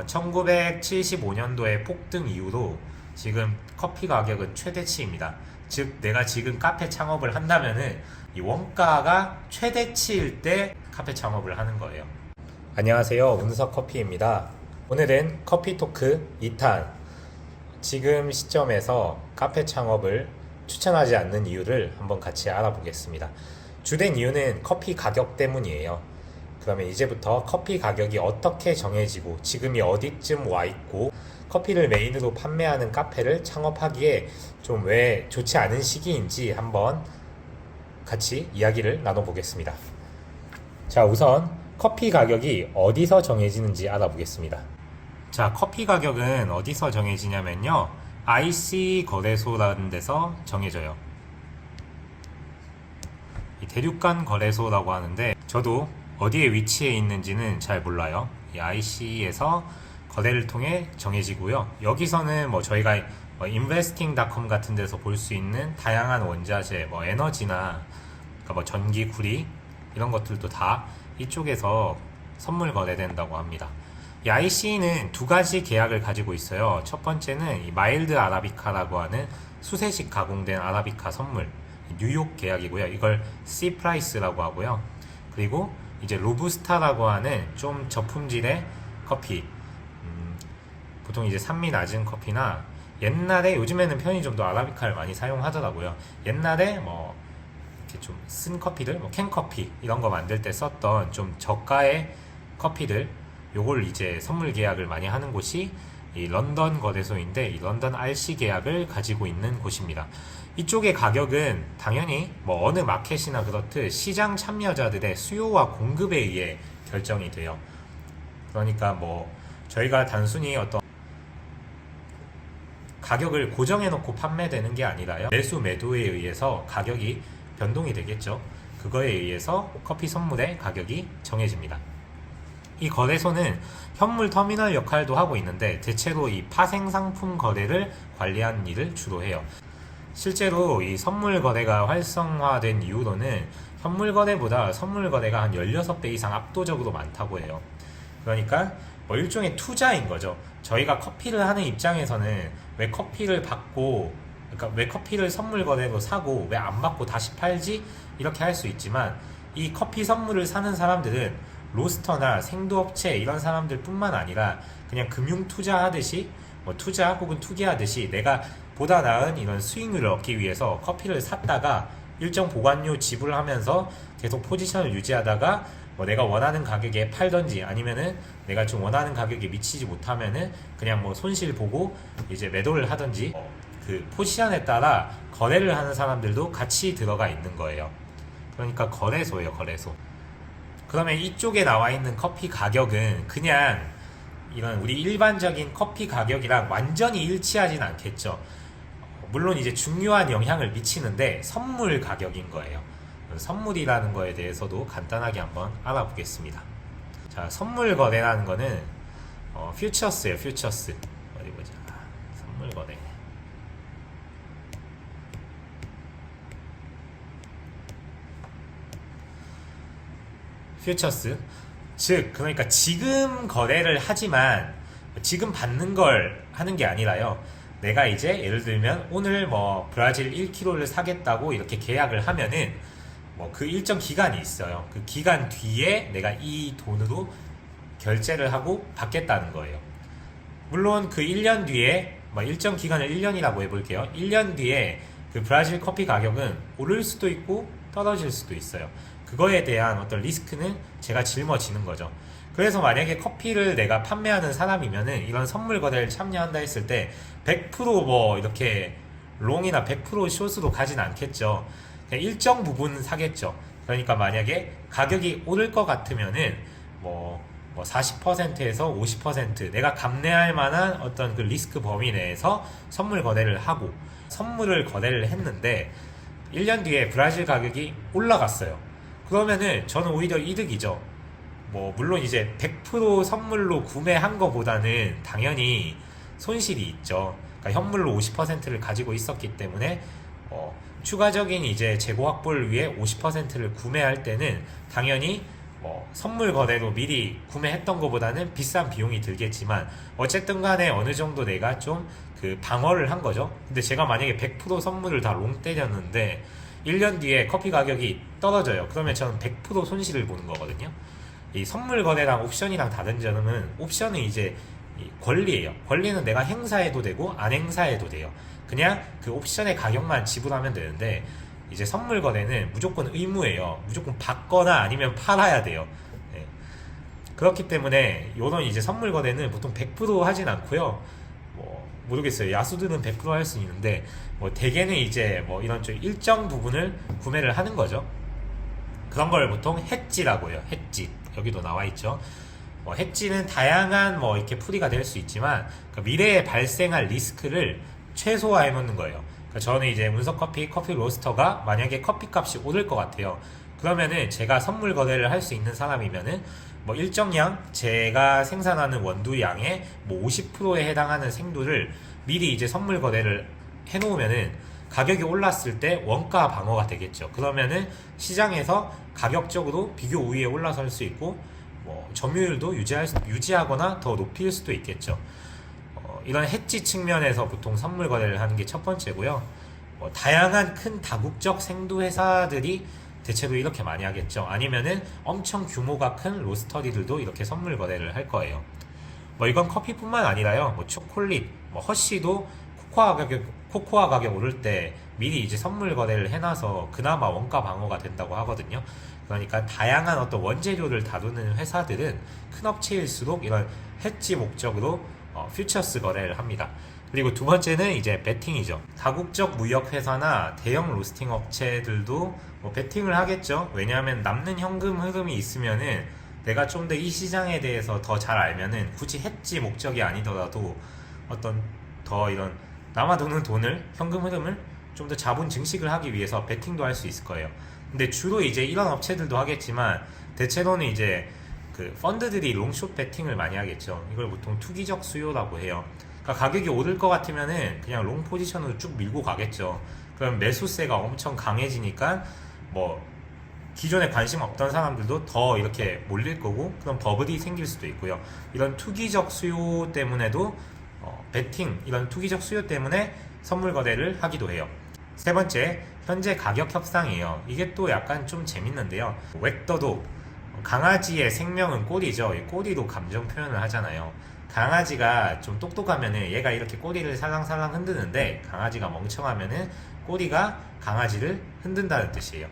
1975년도의 폭등 이후로 지금 커피 가격은 최대치입니다. 즉 내가 지금 카페 창업을 한다면은 이 원가가 최대치일 때 카페 창업을 하는 거예요. 안녕하세요, 운석 커피입니다. 오늘은 커피 토크 2탄, 지금 시점에서 카페 창업을 추천하지 않는 이유를 한번 같이 알아보겠습니다. 주된 이유는 커피 가격 때문이에요. 그러면 이제부터 커피 가격이 어떻게 정해지고 지금이 어디쯤 와 있고 커피를 메인으로 판매하는 카페를 창업하기에 좀 왜 좋지 않은 시기인지 한번 같이 이야기를 나눠보겠습니다. 자, 우선 커피 가격이 어디서 정해지는지 알아보겠습니다. 자, 커피 가격은 어디서 정해지냐면요, IC 거래소라는 데서 정해져요. 이 대륙간 거래소라고 하는데 저도 어디에 위치해 있는지는 잘 몰라요. 이 IC에서 거래를 통해 정해지고요. 여기서는 저희가 investing.com 같은 데서 볼 수 있는 다양한 원자재, 에너지나 그러니까 전기, 구리 이런 것들도 다 이쪽에서 선물 거래된다고 합니다. 이 IC는 두 가지 계약을 가지고 있어요. 첫 번째는 이 마일드 아라비카라고 하는 수세식 가공된 아라비카 선물, 뉴욕 계약이고요. 이걸 C 프라이스라고 하고요. 그리고 이제 로부스타라고 하는 좀 저품질의 커피, 보통 이제 산미 낮은 커피나 옛날에, 요즘에는 편의점도 아라비카를 많이 사용하더라고요. 옛날에 이렇게 좀 쓴 커피들, 캔커피 이런 거 만들 때 썼던 좀 저가의 커피들, 요걸 이제 선물 계약을 많이 하는 곳이 이 런던 거래소인데, 이 런던 RC 계약을 가지고 있는 곳입니다. 이쪽의 가격은 당연히 어느 마켓이나 그렇듯 시장 참여자들의 수요와 공급에 의해 결정이 돼요. 그러니까 저희가 단순히 어떤 가격을 고정해 놓고 판매되는 게 아니라요, 매수 매도에 의해서 가격이 변동이 되겠죠. 그거에 의해서 커피 선물의 가격이 정해집니다. 이 거래소는 현물 터미널 역할도 하고 있는데 대체로 이 파생 상품 거래를 관리하는 일을 주로 해요. 실제로 이 선물 거래가 활성화된 이후로는 현물 거래보다 선물 거래가 한 16배 이상 압도적으로 많다고 해요. 그러니까 일종의 투자인 거죠. 저희가 커피를 하는 입장에서는 왜 커피를 받고, 그러니까 왜 커피를 선물 거래로 사고 왜 안 받고 다시 팔지? 이렇게 할 수 있지만, 이 커피 선물을 사는 사람들은 로스터나 생두업체 이런 사람들 뿐만 아니라 그냥 금융 투자하듯이, 투자 혹은 투기하듯이 내가 보다 나은 이런 수익률을 얻기 위해서 커피를 샀다가 일정 보관료 지불하면서 계속 포지션을 유지하다가 내가 원하는 가격에 팔던지, 아니면은 내가 좀 원하는 가격에 미치지 못하면은 그냥 손실 보고 이제 매도를 하던지, 그 포지션에 따라 거래를 하는 사람들도 같이 들어가 있는 거예요. 그러니까 거래소예요, 거래소. 그러면 이쪽에 나와 있는 커피 가격은 그냥 이런 우리 일반적인 커피 가격이랑 완전히 일치하진 않겠죠. 물론 이제 중요한 영향을 미치는데 선물 가격인 거예요. 선물이라는 거에 대해서도 간단하게 한번 알아보겠습니다. 자, 선물 거래라는 거는 퓨처스예요, 퓨처스. 어디 보자. 선물 거래. 퓨처스. 즉, 그러니까 지금 거래를 하지만 지금 받는 걸 하는 게 아니라요, 내가 이제 예를 들면 오늘 브라질 1kg를 사겠다고 이렇게 계약을 하면은 그 일정 기간이 있어요. 그 기간 뒤에 내가 이 돈으로 결제를 하고 받겠다는 거예요. 물론 그 1년 뒤에, 일정 기간을 1년이라고 해볼게요. 1년 뒤에 그 브라질 커피 가격은 오를 수도 있고 떨어질 수도 있어요. 그거에 대한 어떤 리스크는 제가 짊어지는 거죠. 그래서 만약에 커피를 내가 판매하는 사람이면은 이런 선물 거래를 참여한다 했을 때 100% 이렇게 롱이나 100% 숏으로 가진 않겠죠. 그냥 일정 부분 사겠죠. 그러니까 만약에 가격이 오를 것 같으면은 40%에서 50% 내가 감내할 만한 어떤 그 리스크 범위 내에서 선물 거래를 하고, 선물을 거래를 했는데 1년 뒤에 브라질 가격이 올라갔어요. 그러면은 저는 오히려 이득이죠. 물론 이제 100% 선물로 구매한 거보다는 당연히 손실이 있죠. 그러니까 현물로 50%를 가지고 있었기 때문에 추가적인 이제 재고 확보를 위해 50%를 구매할 때는 당연히 뭐 선물 거래로 미리 구매했던 것보다는 비싼 비용이 들겠지만 어쨌든 간에 어느 정도 내가 좀 그 방어를 한 거죠. 근데 제가 만약에 100% 선물을 다 롱 때렸는데 1년 뒤에 커피 가격이 떨어져요. 그러면 저는 100% 손실을 보는 거거든요. 이 선물 거래랑 옵션이랑 다른 점은 옵션은 이제 이 권리예요. 권리는 내가 행사해도 되고 안 행사해도 돼요. 그냥 그 옵션의 가격만 지불하면 되는데 이제 선물 거래는 무조건 의무예요. 무조건 받거나 아니면 팔아야 돼요. 네. 그렇기 때문에 이런 이제 선물 거래는 보통 100% 하진 않고요. 뭐 모르겠어요. 야수들은 100% 할 수 있는데 뭐 대개는 이제 뭐 이런 좀 일정 부분을 구매를 하는 거죠. 그런 걸 보통 해지라고 해요. 해지. 여기도 나와 있죠. 해지는 다양한 뭐 이렇게 풀이가 될 수 있지만 그 미래에 발생할 리스크를 최소화해 놓는 거예요. 그러니까 저는 이제 운석커피 커피 로스터가 만약에 커피 값이 오를 것 같아요. 그러면은 제가 선물 거래를 할 수 있는 사람이면은 뭐 일정량 제가 생산하는 원두 양의 뭐 50%에 해당하는 생두를 미리 이제 선물 거래를 해 놓으면은 가격이 올랐을 때 원가 방어가 되겠죠. 그러면은 시장에서 가격적으로 비교 우위에 올라설 수 있고 뭐 점유율도 유지하거나 더 높일 수도 있겠죠. 이런 해지 측면에서 보통 선물 거래를 하는 게 첫 번째고요. 다양한 큰 다국적 생두 회사들이 대체로 이렇게 많이 하겠죠. 아니면은 엄청 규모가 큰 로스터리들도 이렇게 선물 거래를 할 거예요. 이건 커피뿐만 아니라요. 초콜릿, 허쉬도 코코아 가격 오를 때 미리 이제 선물 거래를 해놔서 그나마 원가 방어가 된다고 하거든요. 그러니까 다양한 어떤 원재료를 다루는 회사들은 큰 업체일수록 이런 해지 목적으로 퓨처스 거래를 합니다. 그리고 두 번째는 이제 베팅이죠. 다국적 무역 회사나 대형 로스팅 업체들도 베팅을 하겠죠. 왜냐하면 남는 현금 흐름이 있으면은 내가 좀 더 이 시장에 대해서 더 잘 알면은 굳이 해지 목적이 아니더라도 어떤 더 이런 남아도는 돈을 현금 흐름을 좀 더 자본 증식을 하기 위해서 베팅도 할 수 있을 거예요. 근데 주로 이제 이런 업체들도 하겠지만 대체로는 이제 그 펀드들이 롱숏 베팅을 많이 하겠죠. 이걸 보통 투기적 수요라고 해요. 그러니까 가격이 오를 것 같으면은 그냥 롱 포지션으로 쭉 밀고 가겠죠. 그럼 매수세가 엄청 강해지니까 뭐 기존에 관심 없던 사람들도 더 이렇게 몰릴 거고 그런 버블이 생길 수도 있고요. 이런 투기적 수요 때문에도 베팅 이런 투기적 수요 때문에 선물 거래를 하기도 해요. 세 번째, 현재 가격 협상이에요. 이게 또 약간 좀 재밌는데요. 웩더도 강아지의 생명은 꼬리죠. 꼬리로 감정 표현을 하잖아요. 강아지가 좀 똑똑하면은 얘가 이렇게 꼬리를 살랑살랑 흔드는데 강아지가 멍청하면은 꼬리가 강아지를 흔든다는 뜻이에요.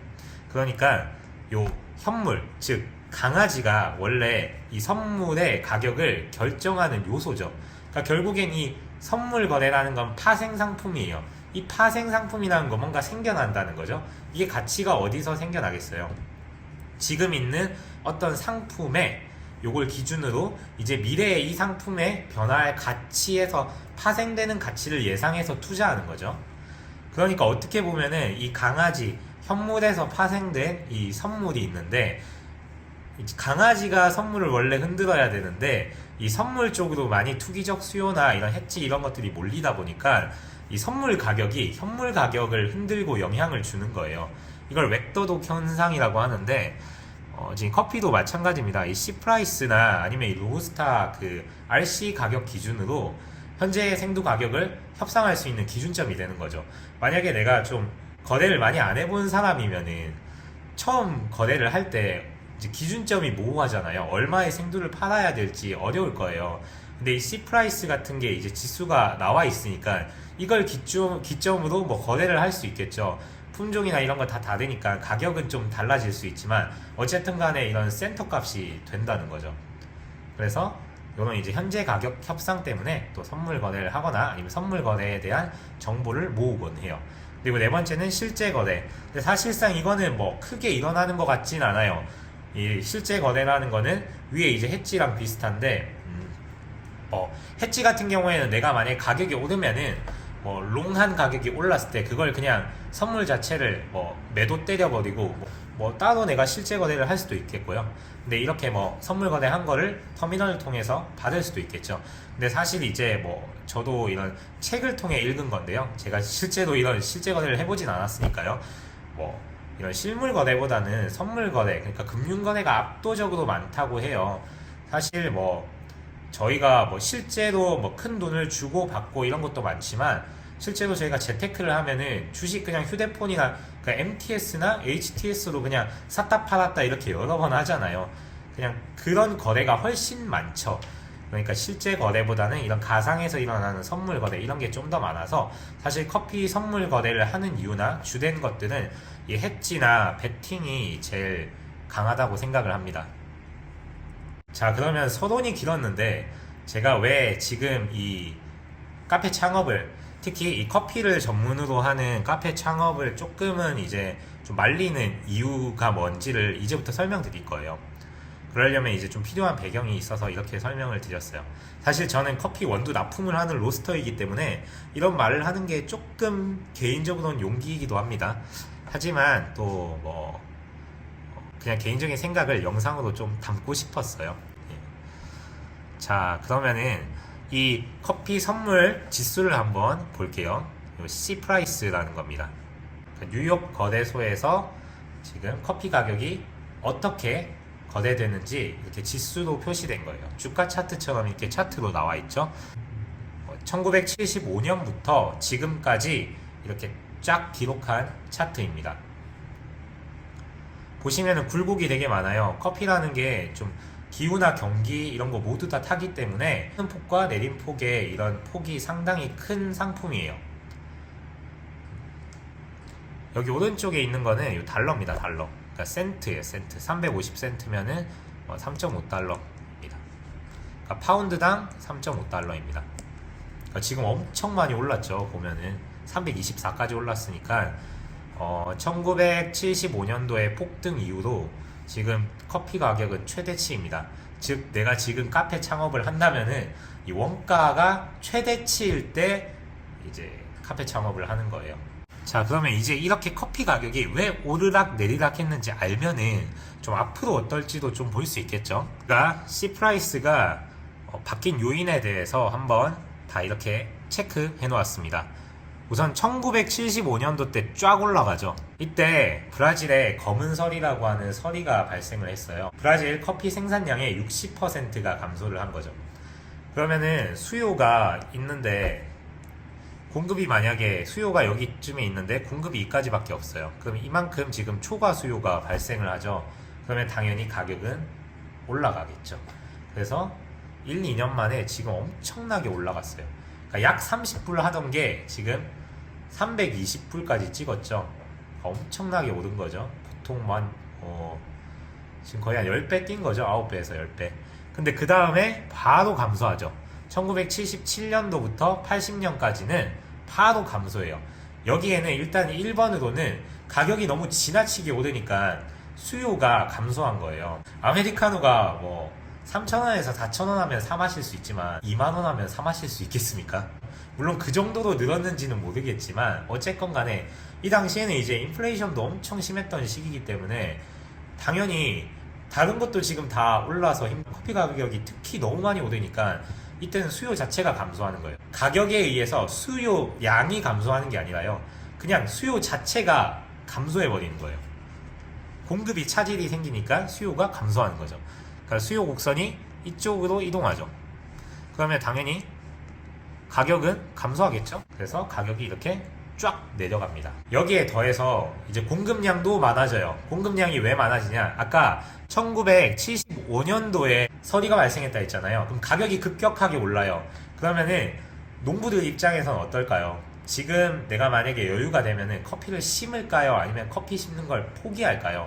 그러니까 요 현물, 즉 강아지가 원래 이 선물의 가격을 결정하는 요소죠. 그러니까 결국엔 이 선물 거래라는 건 파생 상품이에요. 이 파생 상품이라는 건 뭔가 생겨난다는 거죠. 이게 가치가 어디서 생겨나겠어요? 지금 있는 어떤 상품에 요걸 기준으로 이제 미래에 이 상품에 변화할 가치에서 파생되는 가치를 예상해서 투자하는 거죠. 그러니까 어떻게 보면은 이 강아지 현물에서 파생된 이 선물이 있는데 강아지가 선물을 원래 흔들어야 되는데 이 선물 쪽으로 많이 투기적 수요나 이런 해지 이런 것들이 몰리다 보니까 이 선물 가격이 현물 가격을 흔들고 영향을 주는 거예요. 이걸 웩더독 현상이라고 하는데 지금 커피도 마찬가지입니다. 이 C 프라이스나 아니면 이 로부스타 그 RC 가격 기준으로 현재 생두 가격을 협상할 수 있는 기준점이 되는 거죠. 만약에 내가 좀 거래를 많이 안 해본 사람이면은 처음 거래를 할 때 기준점이 모호하잖아요. 얼마의 생두를 팔아야 될지 어려울 거예요. 근데 이 C 프라이스 같은 게 이제 지수가 나와 있으니까 이걸 기점으로 뭐 거래를 할 수 있겠죠. 품종이나 이런 거 다 다르니까 가격은 좀 달라질 수 있지만 어쨌든 간에 이런 센터 값이 된다는 거죠. 그래서 이런 이제 현재 가격 협상 때문에 또 선물 거래를 하거나 아니면 선물 거래에 대한 정보를 모으곤 해요. 그리고 네 번째는 실제 거래. 근데 사실상 이거는 뭐 크게 일어나는 것 같진 않아요. 이 실제 거래라는 거는 위에 이제 해지랑 비슷한데 해지 같은 경우에는 내가 만약에 가격이 오르면은 롱한 가격이 올랐을 때 그걸 그냥 선물 자체를 매도 때려버리고 따로 내가 실제 거래를 할 수도 있겠고요. 근데 이렇게 선물 거래한 거를 터미널을 통해서 받을 수도 있겠죠. 근데 사실 이제 저도 이런 책을 통해 읽은 건데요. 제가 실제로 이런 실제 거래를 해보진 않았으니까요. 이런 실물 거래보다는 선물 거래, 그러니까 금융 거래가 압도적으로 많다고 해요. 사실 뭐 저희가 뭐 실제로 뭐 큰 돈을 주고 받고 이런 것도 많지만, 실제로 저희가 재테크를 하면은 주식 그냥 휴대폰이나 그러니까 MTS나 HTS로 그냥 샀다 팔았다 이렇게 여러 번 하잖아요. 그냥 그런 거래가 훨씬 많죠. 그러니까 실제 거래보다는 이런 가상에서 일어나는 선물 거래 이런 게 좀 더 많아서, 사실 커피 선물 거래를 하는 이유나 주된 것들은 이 해지나 베팅이 제일 강하다고 생각을 합니다. 자, 그러면 서론이 길었는데 제가 왜 지금 이 카페 창업을, 특히 이 커피를 전문으로 하는 카페 창업을 조금은 이제 좀 말리는 이유가 뭔지를 이제부터 설명드릴 거예요. 그러려면 이제 좀 필요한 배경이 있어서 이렇게 설명을 드렸어요. 사실 저는 커피 원두 납품을 하는 로스터이기 때문에 이런 말을 하는 게 조금 개인적으로는 용기이기도 합니다. 하지만 또 뭐 그냥 개인적인 생각을 영상으로 좀 담고 싶었어요. 예. 자, 그러면은 이 커피 선물 지수를 한번 볼게요. C 프라이스라는 겁니다. 뉴욕 거래소에서 지금 커피 가격이 어떻게 거래되는지 이렇게 지수로 표시된 거예요. 주가 차트처럼 이렇게 차트로 나와 있죠. 1975년부터 지금까지 이렇게 쫙 기록한 차트입니다. 보시면은 굴곡이 되게 많아요. 커피라는 게 좀 기후나 경기 이런 거 모두 다 타기 때문에 큰 폭과 내린 폭의 이런 폭이 상당히 큰 상품이에요. 여기 오른쪽에 있는 거는 이 달러입니다. 달러. 그러니까 센트예요. 센트. 350센트면은 3.5달러입니다. 그러니까 파운드당 3.5달러입니다. 그러니까 지금 엄청 많이 올랐죠. 보면은 324까지 올랐으니까 1975년도의 폭등 이후로 지금 커피 가격은 최대치입니다. 즉 내가 지금 카페 창업을 한다면은 이 원가가 최대치일 때 이제 카페 창업을 하는 거예요. 자, 그러면 이제 이렇게 커피 가격이 왜 오르락 내리락 했는지 알면은 좀 앞으로 어떨지도 좀 볼 수 있겠죠. 그러니까 C 프라이스가 바뀐 요인에 대해서 한번 다 이렇게 체크해 놓았습니다. 우선 1975년도 때 쫙 올라가죠. 이때 브라질에 검은 서리라고 하는 서리가 발생을 했어요. 브라질 커피 생산량의 60%가 감소를 한 거죠. 그러면은 수요가 있는데, 공급이 만약에 수요가 여기쯤에 있는데 공급이 이까지밖에 없어요. 그럼 이만큼 지금 초과 수요가 발생을 하죠. 그러면 당연히 가격은 올라가겠죠. 그래서 1, 2년 만에 지금 엄청나게 올라갔어요. 그러니까 약 30불 하던 게 지금 320불까지 찍었죠. 엄청나게 오른 거죠. 보통만 지금 거의 한 10배 뛴 거죠. 9배에서 10배. 근데 그 다음에 바로 감소하죠. 1977년도부터 80년까지는 바로 감소해요. 여기에는 일단 1번으로는 가격이 너무 지나치게 오르니까 수요가 감소한 거예요. 아메리카노가 뭐 3,000원에서 4,000원 하면 사 마실 수 있지만 2만원 하면 사 마실 수 있겠습니까? 물론 그 정도로 늘었는지는 모르겠지만 어쨌건 간에 이 당시에는 이제 인플레이션도 엄청 심했던 시기이기 때문에 당연히 다른 것도 지금 다 올라서 커피 가격이 특히 너무 많이 오르니까 이때는 수요 자체가 감소하는 거예요. 가격에 의해서 수요 양이 감소하는 게 아니라요. 그냥 수요 자체가 감소해 버리는 거예요. 공급이 차질이 생기니까 수요가 감소하는 거죠. 그러니까 수요 곡선이 이쪽으로 이동하죠. 그러면 당연히 가격은 감소하겠죠. 그래서 가격이 이렇게 쫙 내려갑니다. 여기에 더해서 이제 공급량도 많아져요. 공급량이 왜 많아지냐? 아까 1975년도에 서리가 발생했다 했잖아요. 그럼 가격이 급격하게 올라요. 그러면은 농부들 입장에서는 어떨까요? 지금 내가 만약에 여유가 되면은 커피를 심을까요? 아니면 커피 심는 걸 포기할까요?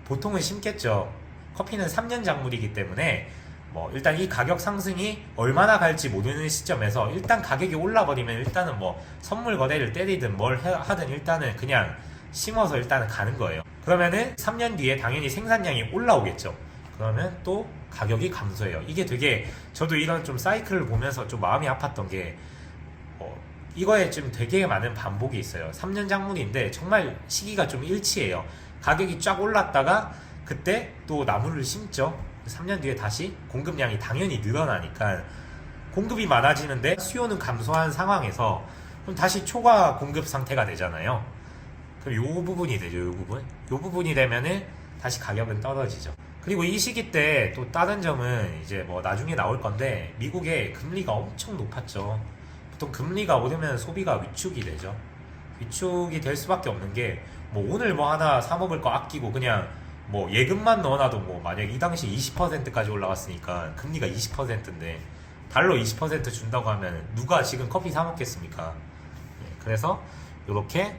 보통은 심겠죠. 커피는 3년 작물이기 때문에 뭐 일단 이 가격 상승이 얼마나 갈지 모르는 시점에서 일단 가격이 올라버리면 일단은 뭐 선물 거래를 때리든 뭘 하든 일단은 그냥 심어서 일단은 가는 거예요. 그러면은 3년 뒤에 당연히 생산량이 올라오겠죠. 그러면 또 가격이 감소해요. 이게 되게 저도 이런 좀 사이클을 보면서 좀 마음이 아팠던 게 이거에 좀 되게 많은 반복이 있어요. 3년 작물인데 정말 시기가 좀 일치해요. 가격이 쫙 올랐다가 그때 또 나무를 심죠. 3년 뒤에 다시 공급량이 당연히 늘어나니까 공급이 많아지는데 수요는 감소한 상황에서 그럼 다시 초과 공급 상태가 되잖아요. 그럼 요 부분이 되죠. 요 부분. 요 부분이 되면은 다시 가격은 떨어지죠. 그리고 이 시기 때 또 다른 점은 이제 뭐 나중에 나올 건데 미국의 금리가 엄청 높았죠. 보통 금리가 오르면 소비가 위축이 되죠. 위축이 될 수밖에 없는 게 뭐 오늘 뭐 하나 사 먹을 거 아끼고 그냥 뭐 예금만 넣어놔도 뭐 만약 이 당시 20%까지 올라갔으니까 금리가 20%인데 달러 20% 준다고 하면 누가 지금 커피 사 먹겠습니까? 그래서 이렇게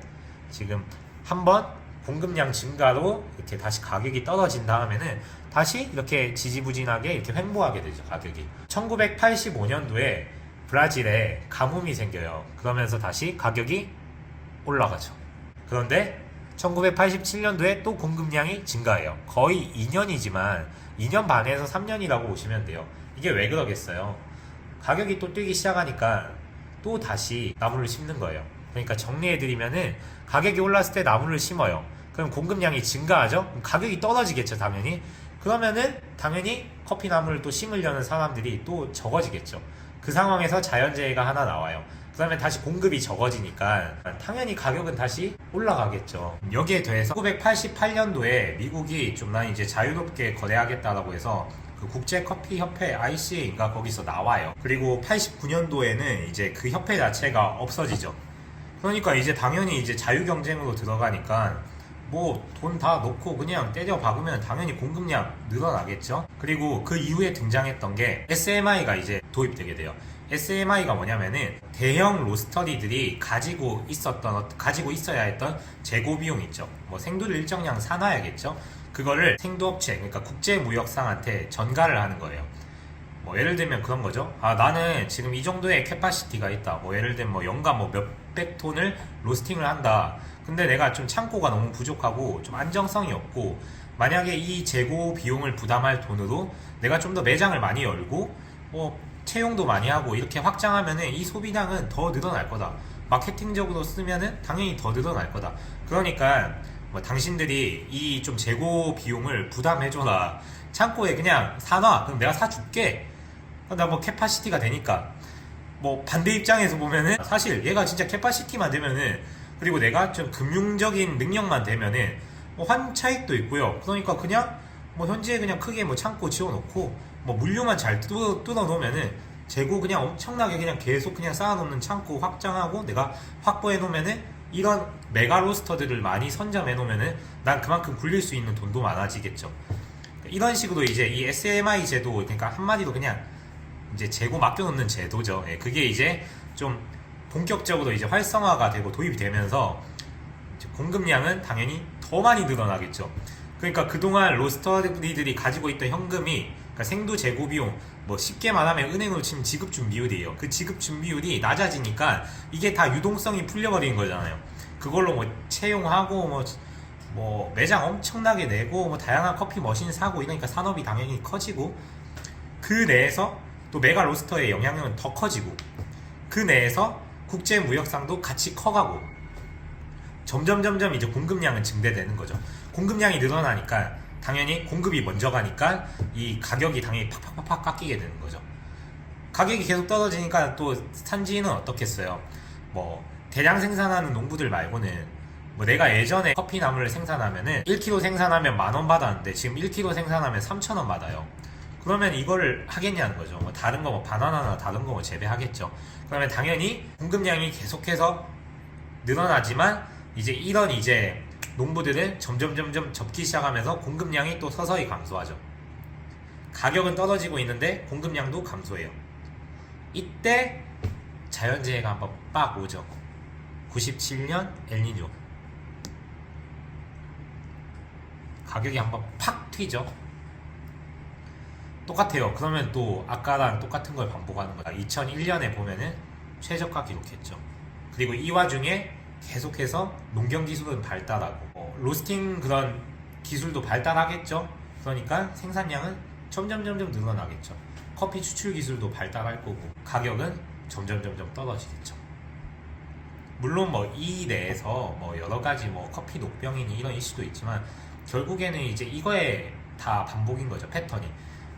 지금 한번 공급량 증가로 이렇게 다시 가격이 떨어진 다음에는 다시 이렇게 지지부진하게 이렇게 횡보하게 되죠. 가격이 1985년도에 브라질에 가뭄이 생겨요. 그러면서 다시 가격이 올라가죠. 그런데 1987년도에 또 공급량이 증가해요. 거의 2년이지만 2년 반에서 3년이라고 보시면 돼요. 이게 왜 그러겠어요? 가격이 또 뛰기 시작하니까 또 다시 나무를 심는 거예요. 그러니까 정리해드리면은 가격이 올랐을 때 나무를 심어요. 그럼 공급량이 증가하죠? 그럼 가격이 떨어지겠죠, 당연히. 그러면은 당연히 커피 나무를 또 심으려는 사람들이 또 적어지겠죠. 그 상황에서 자연재해가 하나 나와요. 그러면 다시 공급이 적어지니까 당연히 가격은 다시 올라가겠죠. 여기에 더해서 1988년도에 미국이 좀 난 이제 자유롭게 거래하겠다라고 해서 그 국제커피협회 ICA인가 거기서 나와요. 그리고 89년도에는 이제 그 협회 자체가 없어지죠. 그러니까 이제 당연히 이제 자유경쟁으로 들어가니까 뭐 돈 다 넣고 그냥 때려 박으면 당연히 공급량 늘어나겠죠. 그리고 그 이후에 등장했던 게 SMI가 이제 도입되게 돼요. SMI가 뭐냐면은 대형 로스터리들이 가지고 있어야 했던 재고 비용 있죠. 뭐 생두를 일정량 사놔야겠죠. 그거를 생두업체, 그러니까 국제무역상한테 전가를 하는 거예요. 뭐 예를 들면 그런 거죠. 아, 나는 지금 이 정도의 캐파시티가 있다. 뭐 예를 들면 뭐 연간 뭐 몇백 톤을 로스팅을 한다. 근데 내가 좀 창고가 너무 부족하고 좀 안정성이 없고, 만약에 이 재고 비용을 부담할 돈으로 내가 좀 더 매장을 많이 열고 뭐 채용도 많이 하고 이렇게 확장하면은 이 소비량은 더 늘어날 거다. 마케팅적으로 쓰면은 당연히 더 늘어날 거다. 그러니까 뭐 당신들이 이 좀 재고 비용을 부담해줘라. 창고에 그냥 사놔. 그럼 내가 사줄게. 나 뭐 캐파시티가 되니까. 뭐 반대 입장에서 보면은 사실 얘가 진짜 캐파시티만 되면은, 그리고 내가 좀 금융적인 능력만 되면은 뭐 환차익도 있고요. 그러니까 그냥 뭐 현지에 그냥 크게 뭐 창고 지어놓고 뭐 물류만 잘 뜯어 놓으면은 재고 그냥 엄청나게 그냥 계속 그냥 쌓아놓는 창고 확장하고 내가 확보해 놓으면은 이런 메가 로스터들을 많이 선점해 놓으면은 난 그만큼 굴릴 수 있는 돈도 많아지겠죠. 이런 식으로 이제 이 SMI 제도, 그러니까 한마디로 그냥 이제 재고 맡겨놓는 제도죠. 예, 그게 이제 좀 본격적으로 이제 활성화가 되고 도입이 되면서 이제 공급량은 당연히 더 많이 늘어나겠죠. 그러니까 그동안 로스터리들이 가지고 있던 현금이, 그러니까 생두 재고 비용, 뭐 쉽게 말하면 은행으로 치면 지급 준비율이에요. 그 지급 준비율이 낮아지니까 이게 다 유동성이 풀려버리는 거잖아요. 그걸로 뭐 채용하고 뭐 매장 엄청나게 내고 뭐 다양한 커피 머신 사고 이러니까 산업이 당연히 커지고, 그 내에서 또 메가 로스터의 영향력은 더 커지고, 그 내에서 국제무역상도 같이 커가고, 점점 이제 공급량은 증대되는 거죠. 공급량이 늘어나니까 당연히 공급이 먼저 가니까 이 가격이 당연히 팍팍팍 깎이게 되는 거죠. 가격이 계속 떨어지니까 또 산지는 어떻겠어요. 뭐 대량 생산하는 농부들 말고는, 뭐 내가 예전에 커피 나무를 생산하면은 1kg 생산하면 10,000원 받았는데 지금 1kg 생산하면 3,000원 받아요. 그러면 이거를 하겠냐는 거죠. 뭐 다른 거 뭐 바나나나 다른 거 뭐 재배하겠죠. 그러면 당연히 공급량이 계속해서 늘어나지만 이제 이런 이제 농부들은 점점 접기 시작하면서 공급량이 또 서서히 감소하죠. 가격은 떨어지고 있는데 공급량도 감소해요. 이때 자연재해가 한번 빡 오죠. 97년 엘니뇨. 가격이 한번 팍 튀죠. 똑같아요. 그러면 또 아까랑 똑같은 걸 반복하는 거야. 2001년에 보면은 최저가 기록했죠. 그리고 이 와중에 계속해서 농경 기술은 발달하고 로스팅 그런 기술도 발달하겠죠. 그러니까 생산량은 점점 늘어나겠죠. 커피 추출 기술도 발달할 거고 가격은 점점 떨어지겠죠. 물론 뭐 이 내에서 뭐 여러 가지 뭐 커피 녹병이니 이런 이슈도 있지만 결국에는 이제 이거에 다 반복인 거죠. 패턴이.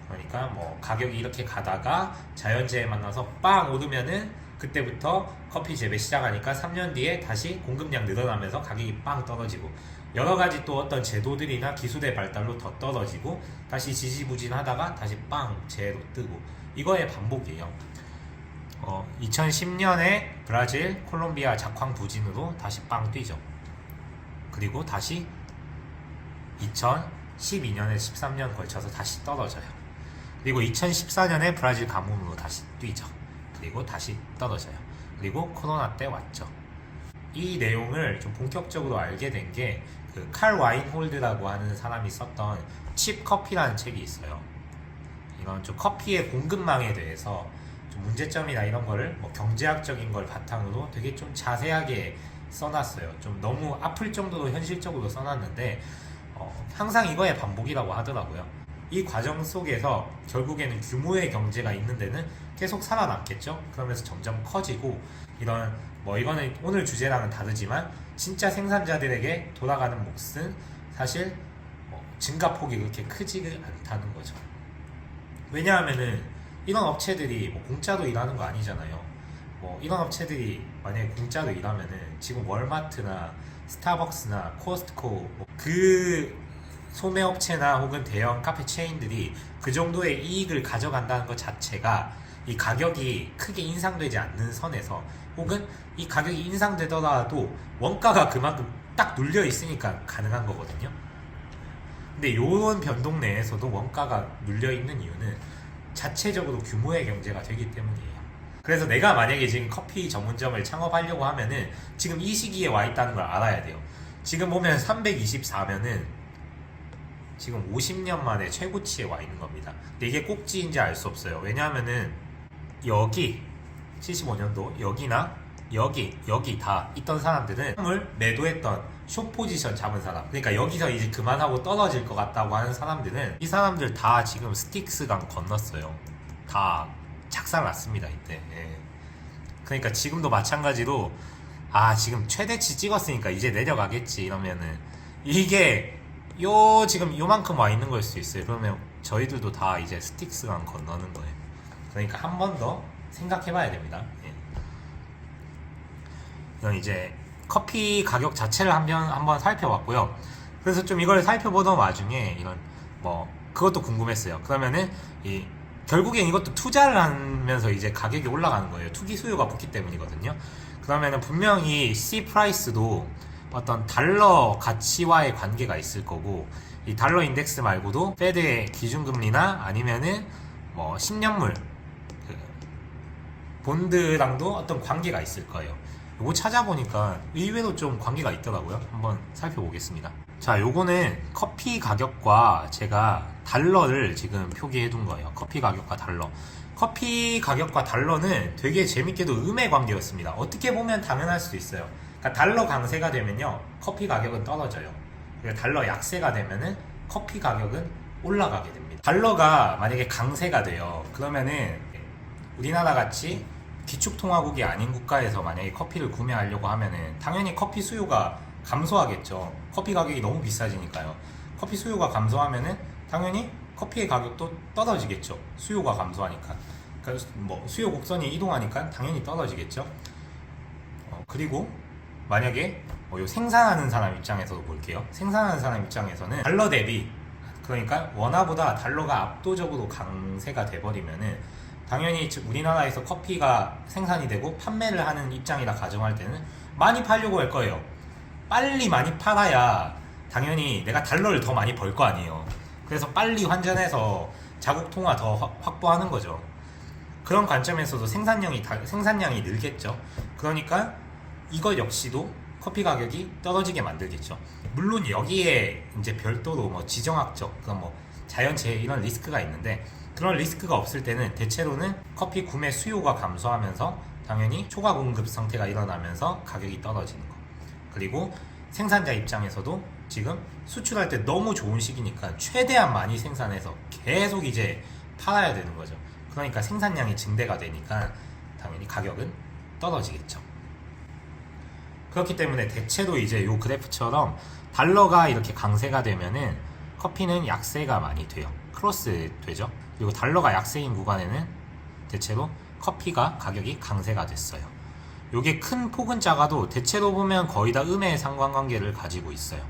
그러니까 뭐 가격이 이렇게 가다가 자연재해 만나서 빵 오르면은 그때부터 커피 재배 시작하니까 3년 뒤에 다시 공급량 늘어나면서 가격이 빵 떨어지고 여러 가지 또 어떤 제도들이나 기술의 발달로 더 떨어지고 다시 지지부진하다가 다시 빵 재로 뜨고 이거의 반복이에요. 2010년에 브라질, 콜롬비아 작황 부진으로 다시 빵 뛰죠. 그리고 다시 2012년에 13년 걸쳐서 다시 떨어져요. 그리고 2014년에 브라질 가뭄으로 다시 뛰죠. 그리고 다시 떨어져요. 그리고 코로나 때 왔죠. 이 내용을 좀 본격적으로 알게 된 게 그 칼 와인홀드라고 하는 사람이 썼던 칩 커피라는 책이 있어요. 이런 좀 커피의 공급망에 대해서 좀 문제점이나 이런 거를 뭐 경제학적인 걸 바탕으로 되게 좀 자세하게 써놨어요. 좀 너무 아플 정도로 현실적으로 써놨는데 항상 이거의 반복이라고 하더라고요. 이 과정 속에서 결국에는 규모의 경제가 있는 데는 계속 살아남겠죠. 그러면서 점점 커지고 이런 뭐 이거는 오늘 주제랑은 다르지만 진짜 생산자들에게 돌아가는 몫은 사실 증가폭이 그렇게 크지가 않다는 거죠. 왜냐하면은 이런 업체들이 뭐 공짜로 일하는 거 아니잖아요. 뭐 이런 업체들이 만약에 공짜로 일하면은 지금 월마트나 스타벅스나 코스트코 그 소매업체나 혹은 대형 카페 체인들이 그 정도의 이익을 가져간다는 것 자체가 이 가격이 크게 인상되지 않는 선에서 혹은 이 가격이 인상되더라도 원가가 그만큼 딱 눌려 있으니까 가능한 거거든요. 근데 이런 변동 내에서도 원가가 눌려 있는 이유는 자체적으로 규모의 경제가 되기 때문이에요. 그래서 내가 만약에 지금 커피 전문점을 창업하려고 하면은 지금 이 시기에 와 있다는 걸 알아야 돼요. 지금 보면 324면은 지금 50년 만에 최고치에 와 있는 겁니다. 근데 이게 꼭지인지 알 수 없어요. 왜냐하면은 여기 75년도 여기나 여기 다 있던 사람들은 을 매도했던 숏 포지션 잡은 사람, 그러니까 여기서 이제 그만하고 떨어질 것 같다고 하는 사람들은 이 사람들 다 지금 스틱스강 건넜어요. 다 작살났습니다 이때. 예. 그러니까 지금도 마찬가지로 지금 최대치 찍었으니까 이제 내려가겠지 이러면은 이게 지금 요만큼 와 있는 걸 수 있어요. 그러면 저희들도 다 이제 스틱스강 건너는 거예요. 그러니까 한 번 더 생각해 봐야 됩니다. 예. 이건 이제 커피 가격 자체를 한번 살펴봤고요. 그래서 좀 이걸 살펴보던 와중에 이런 그것도 궁금했어요. 그러면은 결국엔 이것도 투자를 하면서 이제 가격이 올라가는 거예요. 투기 수요가 붙기 때문이거든요. 그러면은 분명히 C 프라이스도 어떤 달러 가치와의 관계가 있을 거고, 이 달러 인덱스 말고도 페드의 기준금리나 아니면은 10년물 본드랑도 어떤 관계가 있을 거예요. 요거 찾아보니까 의외로 좀 관계가 있더라고요. 한번 살펴보겠습니다. 자, 요거는 커피 가격과 제가 달러를 지금 표기해 둔 거예요. 커피 가격과 달러. 커피 가격과 달러는 되게 재밌게도 음의 관계였습니다. 어떻게 보면 당연할 수도 있어요. 그러니까 달러 강세가 되면요, 커피 가격은 떨어져요. 그리고 달러 약세가 되면은 커피 가격은 올라가게 됩니다. 달러가 만약에 강세가 돼요. 그러면은 우리나라 같이 기축통화국이 아닌 국가에서 만약에 커피를 구매하려고 하면은 당연히 커피 수요가 감소하겠죠. 커피 가격이 너무 비싸지니까요. 커피 수요가 감소하면은 당연히 커피의 가격도 떨어지겠죠. 수요가 감소하니까. 그러니까 수요 곡선이 이동하니까 당연히 떨어지겠죠. 그리고 만약에 요 생산하는 사람 입장에서도 볼게요. 생산하는 사람 입장에서는 달러 대비, 그러니까 원화보다 달러가 압도적으로 강세가 돼버리면은 당연히 우리나라에서 커피가 생산이 되고 판매를 하는 입장이라 가정할 때는 많이 팔려고 할 거예요. 빨리 많이 팔아야 당연히 내가 달러를 더 많이 벌 거 아니에요. 그래서 빨리 환전해서 자국 통화 더 확보하는 거죠. 그런 관점에서도 생산량이 늘겠죠. 그러니까 이거 역시도 커피 가격이 떨어지게 만들겠죠. 물론 여기에 이제 별도로 지정학적 그런 자연재해 이런 리스크가 있는데, 그런 리스크가 없을 때는 대체로는 커피 구매 수요가 감소하면서 당연히 초과 공급 상태가 일어나면서 가격이 떨어지는 거. 그리고 생산자 입장에서도 지금 수출할 때 너무 좋은 시기니까 최대한 많이 생산해서 계속 이제 팔아야 되는 거죠. 그러니까 생산량이 증대가 되니까 당연히 가격은 떨어지겠죠. 그렇기 때문에 대체로 이제 요 그래프처럼 달러가 이렇게 강세가 되면은 커피는 약세가 많이 돼요. 크로스 되죠. 그리고 달러가 약세인 구간에는 대체로 커피가 가격이 강세가 됐어요. 요게 큰 폭은 작아도 대체로 보면 거의 다 음의 상관관계를 가지고 있어요.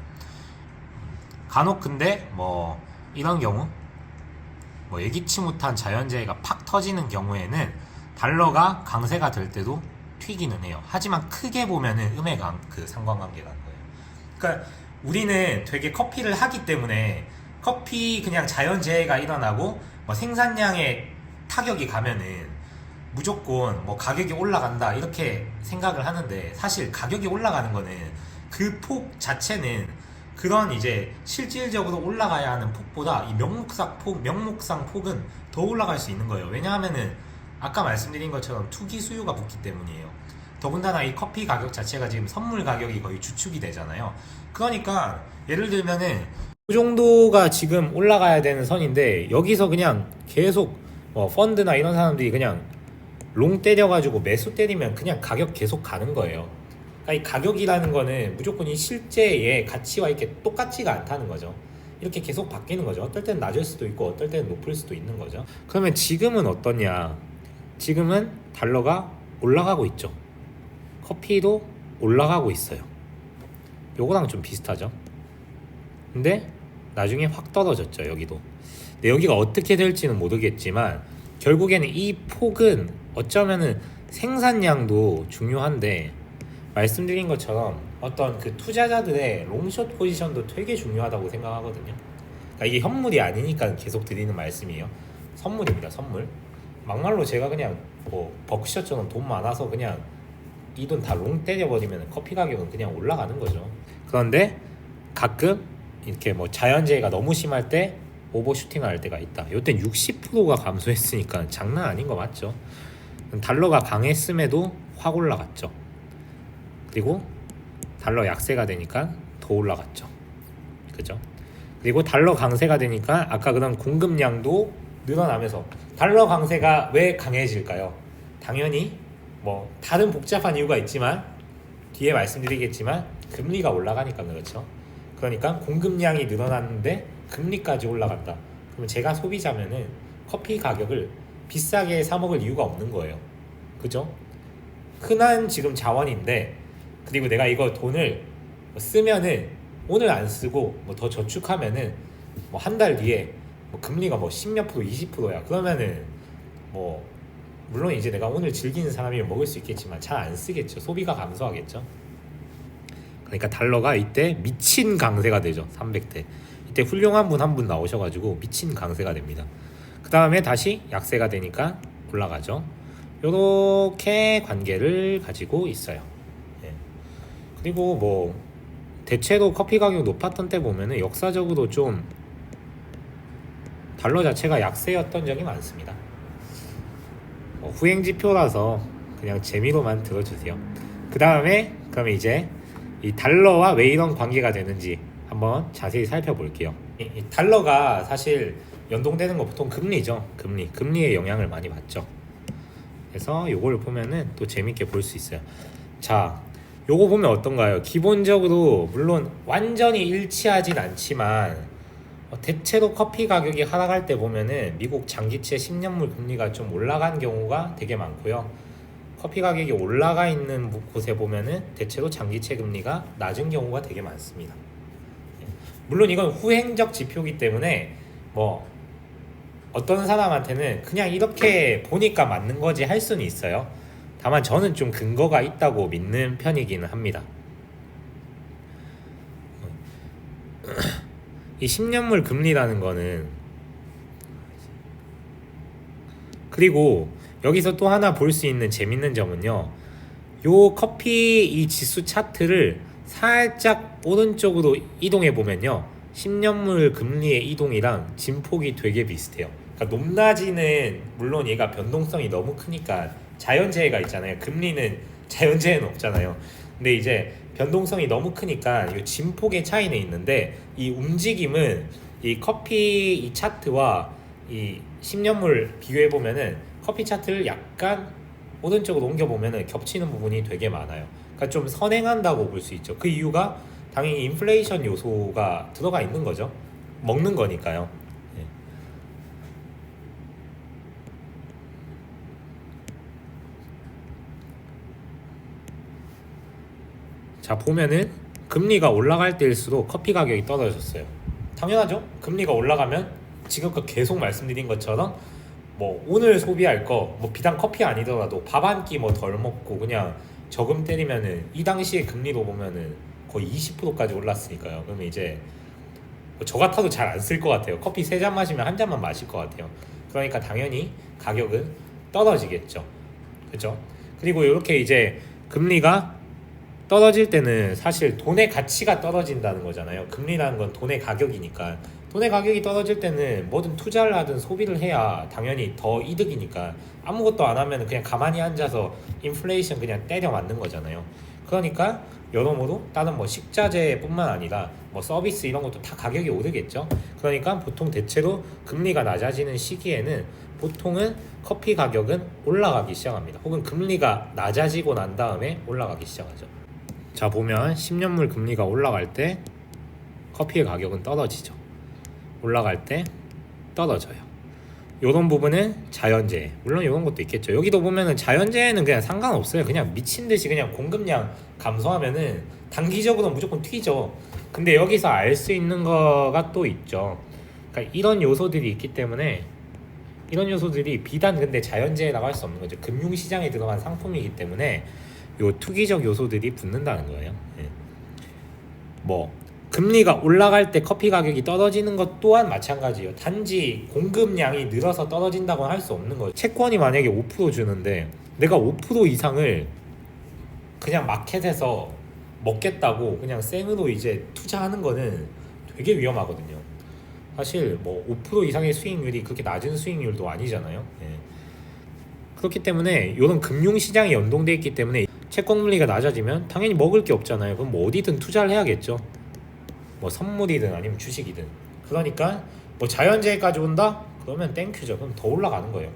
간혹 근데 뭐 이런 경우 뭐 예기치 못한 자연재해가 팍 터지는 경우에는 달러가 강세가 될 때도 튀기는 해요. 하지만 크게 보면은 음의 그 상관관계라는 거예요. 그러니까 우리는 되게 커피를 하기 때문에 커피 그냥 자연재해가 일어나고 뭐 생산량에 타격이 가면은 무조건 뭐 가격이 올라간다 이렇게 생각을 하는데, 사실 가격이 올라가는 거는 그 폭 자체는 그런 이제 실질적으로 올라가야 하는 폭보다 이 명목상 폭은 더 올라갈 수 있는 거예요. 왜냐하면은 아까 말씀드린 것처럼 투기 수요가 붙기 때문이에요. 더군다나 이 커피 가격 자체가 지금 선물 가격이 거의 주축이 되잖아요. 그러니까 예를 들면은 그 정도가 지금 올라가야 되는 선인데 여기서 그냥 계속 펀드나 이런 사람들이 그냥 롱 때려가지고 매수 때리면 그냥 가격 계속 가는 거예요. 그러니까 이 가격이라는 거는 무조건 이 실제의 가치와 이렇게 똑같지가 않다는 거죠. 이렇게 계속 바뀌는 거죠. 어떨 때는 낮을 수도 있고 어떨 때는 높을 수도 있는 거죠. 그러면 지금은 어떠냐? 지금은 달러가 올라가고 있죠. 커피도 올라가고 있어요. 요거랑 좀 비슷하죠. 근데 나중에 확 떨어졌죠. 여기도. 근데 여기가 어떻게 될지는 모르겠지만 결국에는 이 폭은 어쩌면은 생산량도 중요한데, 말씀드린 것처럼 어떤 그 투자자들의 롱숏 포지션도 되게 중요하다고 생각하거든요. 그러니까 이게 현물이 아니니까 계속 드리는 말씀이에요. 선물입니다. 선물. 막말로 제가 그냥 뭐 버크셔처럼 돈 많아서 그냥 이 돈 다 롱 때려버리면 커피 가격은 그냥 올라가는 거죠. 그런데 가끔 이렇게 뭐 자연재해가 너무 심할 때 오버슈팅을 할 때가 있다. 이때 60%가 감소했으니까 장난 아닌 거 맞죠? 달러가 강했음에도 확 올라갔죠. 그리고 달러 약세가 되니까 더 올라갔죠. 그죠? 그리고 달러 강세가 되니까 아까 그런 공급량도 늘어나면서, 달러 강세가 왜 강해질까요? 당연히 뭐 다른 복잡한 이유가 있지만 뒤에 말씀드리겠지만 금리가 올라가니까 그렇죠. 그러니까 공급량이 늘어났는데 금리까지 올라간다. 그러면 제가 소비자면은 커피 가격을 비싸게 사 먹을 이유가 없는 거예요. 그죠? 흔한 지금 자원인데, 그리고 내가 이거 돈을 쓰면은 오늘 안 쓰고 뭐 더 저축하면은 뭐 한 달 뒤에 뭐 금리가 뭐 10몇 프로 20%야. 그러면은 뭐 물론 이제 내가 오늘 즐기는 사람이면 먹을 수 있겠지만 잘 안 쓰겠죠. 소비가 감소하겠죠. 그러니까 달러가 이때 미친 강세가 되죠. 300대. 이때 훌륭한 분 한 분 나오셔가지고 미친 강세가 됩니다. 그 다음에 다시 약세가 되니까 올라가죠. 요렇게 관계를 가지고 있어요. 예. 그리고 뭐 대체로 커피 가격 높았던 때 보면은 역사적으로 좀 달러 자체가 약세였던 적이 많습니다. 후행지표라서 그냥 재미로만 들어주세요. 그 다음에 그러면 이제 이 달러와 왜 이런 관계가 되는지 한번 자세히 살펴볼게요. 이 달러가 사실 연동되는 거 보통 금리죠. 금리의 영향을 많이 받죠. 그래서 요걸 보면은 또 재밌게 볼 수 있어요. 자, 요거 보면 어떤가요? 기본적으로 물론 완전히 일치하진 않지만 대체로 커피 가격이 하락할 때 보면은 미국 장기채 10년물 금리가 좀 올라간 경우가 되게 많고요. 커피 가격이 올라가 있는 곳에 보면은 대체로 장기채 금리가 낮은 경우가 되게 많습니다. 물론 이건 후행적 지표이기 때문에 뭐 어떤 사람한테는 그냥 이렇게 보니까 맞는 거지 할 수는 있어요. 다만 저는 좀 근거가 있다고 믿는 편이기는 합니다. 이 10년물 금리라는 거는, 그리고 여기서 또 하나 볼 수 있는 재밌는 점은요, 요 커피 이 지수 차트를 살짝 오른쪽으로 이동해 보면요, 10년물 금리의 이동이랑 진폭이 되게 비슷해요. 그러니까 높낮이는 물론 얘가 변동성이 너무 크니까 자연재해가 있잖아요. 금리는 자연재해는 없잖아요. 근데 이제 변동성이 너무 크니까 이 진폭의 차이는 있는데, 이 움직임은 이 커피 이 차트와 이 10년물 비교해 보면은 커피 차트를 약간 오른쪽으로 옮겨 보면은 겹치는 부분이 되게 많아요. 그러니까 좀 선행한다고 볼 수 있죠. 그 이유가 당연히 인플레이션 요소가 들어가 있는 거죠. 먹는 거니까요. 자, 보면은 금리가 올라갈 때일수록 커피 가격이 떨어졌어요. 당연하죠. 금리가 올라가면 지금껏 계속 말씀드린 것처럼 뭐 오늘 소비할 거 뭐 비단 커피 아니더라도 밥 한 끼 뭐 덜 먹고 그냥 저금 때리면은 이 당시에 금리로 보면은 거의 20%까지 올랐으니까요. 그러면 이제 뭐저 같아도 잘 안 쓸 것 같아요. 커피 3잔 마시면 한 잔만 마실 것 같아요. 그러니까 당연히 가격은 떨어지겠죠. 그렇죠? 그리고 이렇게 이제 금리가 떨어질 때는 사실 돈의 가치가 떨어진다는 거잖아요. 금리라는 건 돈의 가격이니까. 돈의 가격이 떨어질 때는 뭐든 투자를 하든 소비를 해야 당연히 더 이득이니까 아무것도 안 하면 그냥 가만히 앉아서 인플레이션 그냥 때려 맞는 거잖아요. 그러니까 여러모로 다른 뭐 식자재뿐만 아니라 뭐 서비스 이런 것도 다 가격이 오르겠죠. 그러니까 보통 대체로 금리가 낮아지는 시기에는 보통은 커피 가격은 올라가기 시작합니다. 혹은 금리가 낮아지고 난 다음에 올라가기 시작하죠. 자, 보면 10년물 금리가 올라갈 때 커피의 가격은 떨어지죠. 올라갈 때 떨어져요. 이런 부분은 자연재해. 물론 이런 것도 있겠죠. 여기도 보면은 자연재해는 그냥 상관없어요. 그냥 미친 듯이 그냥 공급량 감소하면은 단기적으로 무조건 튀죠. 근데 여기서 알 수 있는 거가 또 있죠. 그러니까 이런 요소들이 있기 때문에 이런 요소들이 비단 근데 자연재해라고 할 수 없는 거죠. 금융시장에 들어간 상품이기 때문에 요 투기적 요소들이 붙는다는 거예요. 예. 뭐 금리가 올라갈 때 커피 가격이 떨어지는 것 또한 마찬가지예요. 단지 공급량이 늘어서 떨어진다고 할 수 없는 거죠. 채권이 만약에 5% 주는데 내가 5% 이상을 그냥 마켓에서 먹겠다고 그냥 생으로 이제 투자하는 거는 되게 위험하거든요. 사실 뭐 5% 이상의 수익률이 그렇게 낮은 수익률도 아니잖아요. 예. 그렇기 때문에 이런 금융시장이 연동돼 있기 때문에 채권 금리가 낮아지면 당연히 먹을 게 없잖아요. 그럼 뭐 어디든 투자를 해야겠죠. 뭐 선물이든 아니면 주식이든. 그러니까 뭐 자연재해까지 온다? 그러면 땡큐죠. 그럼 더 올라가는 거예요.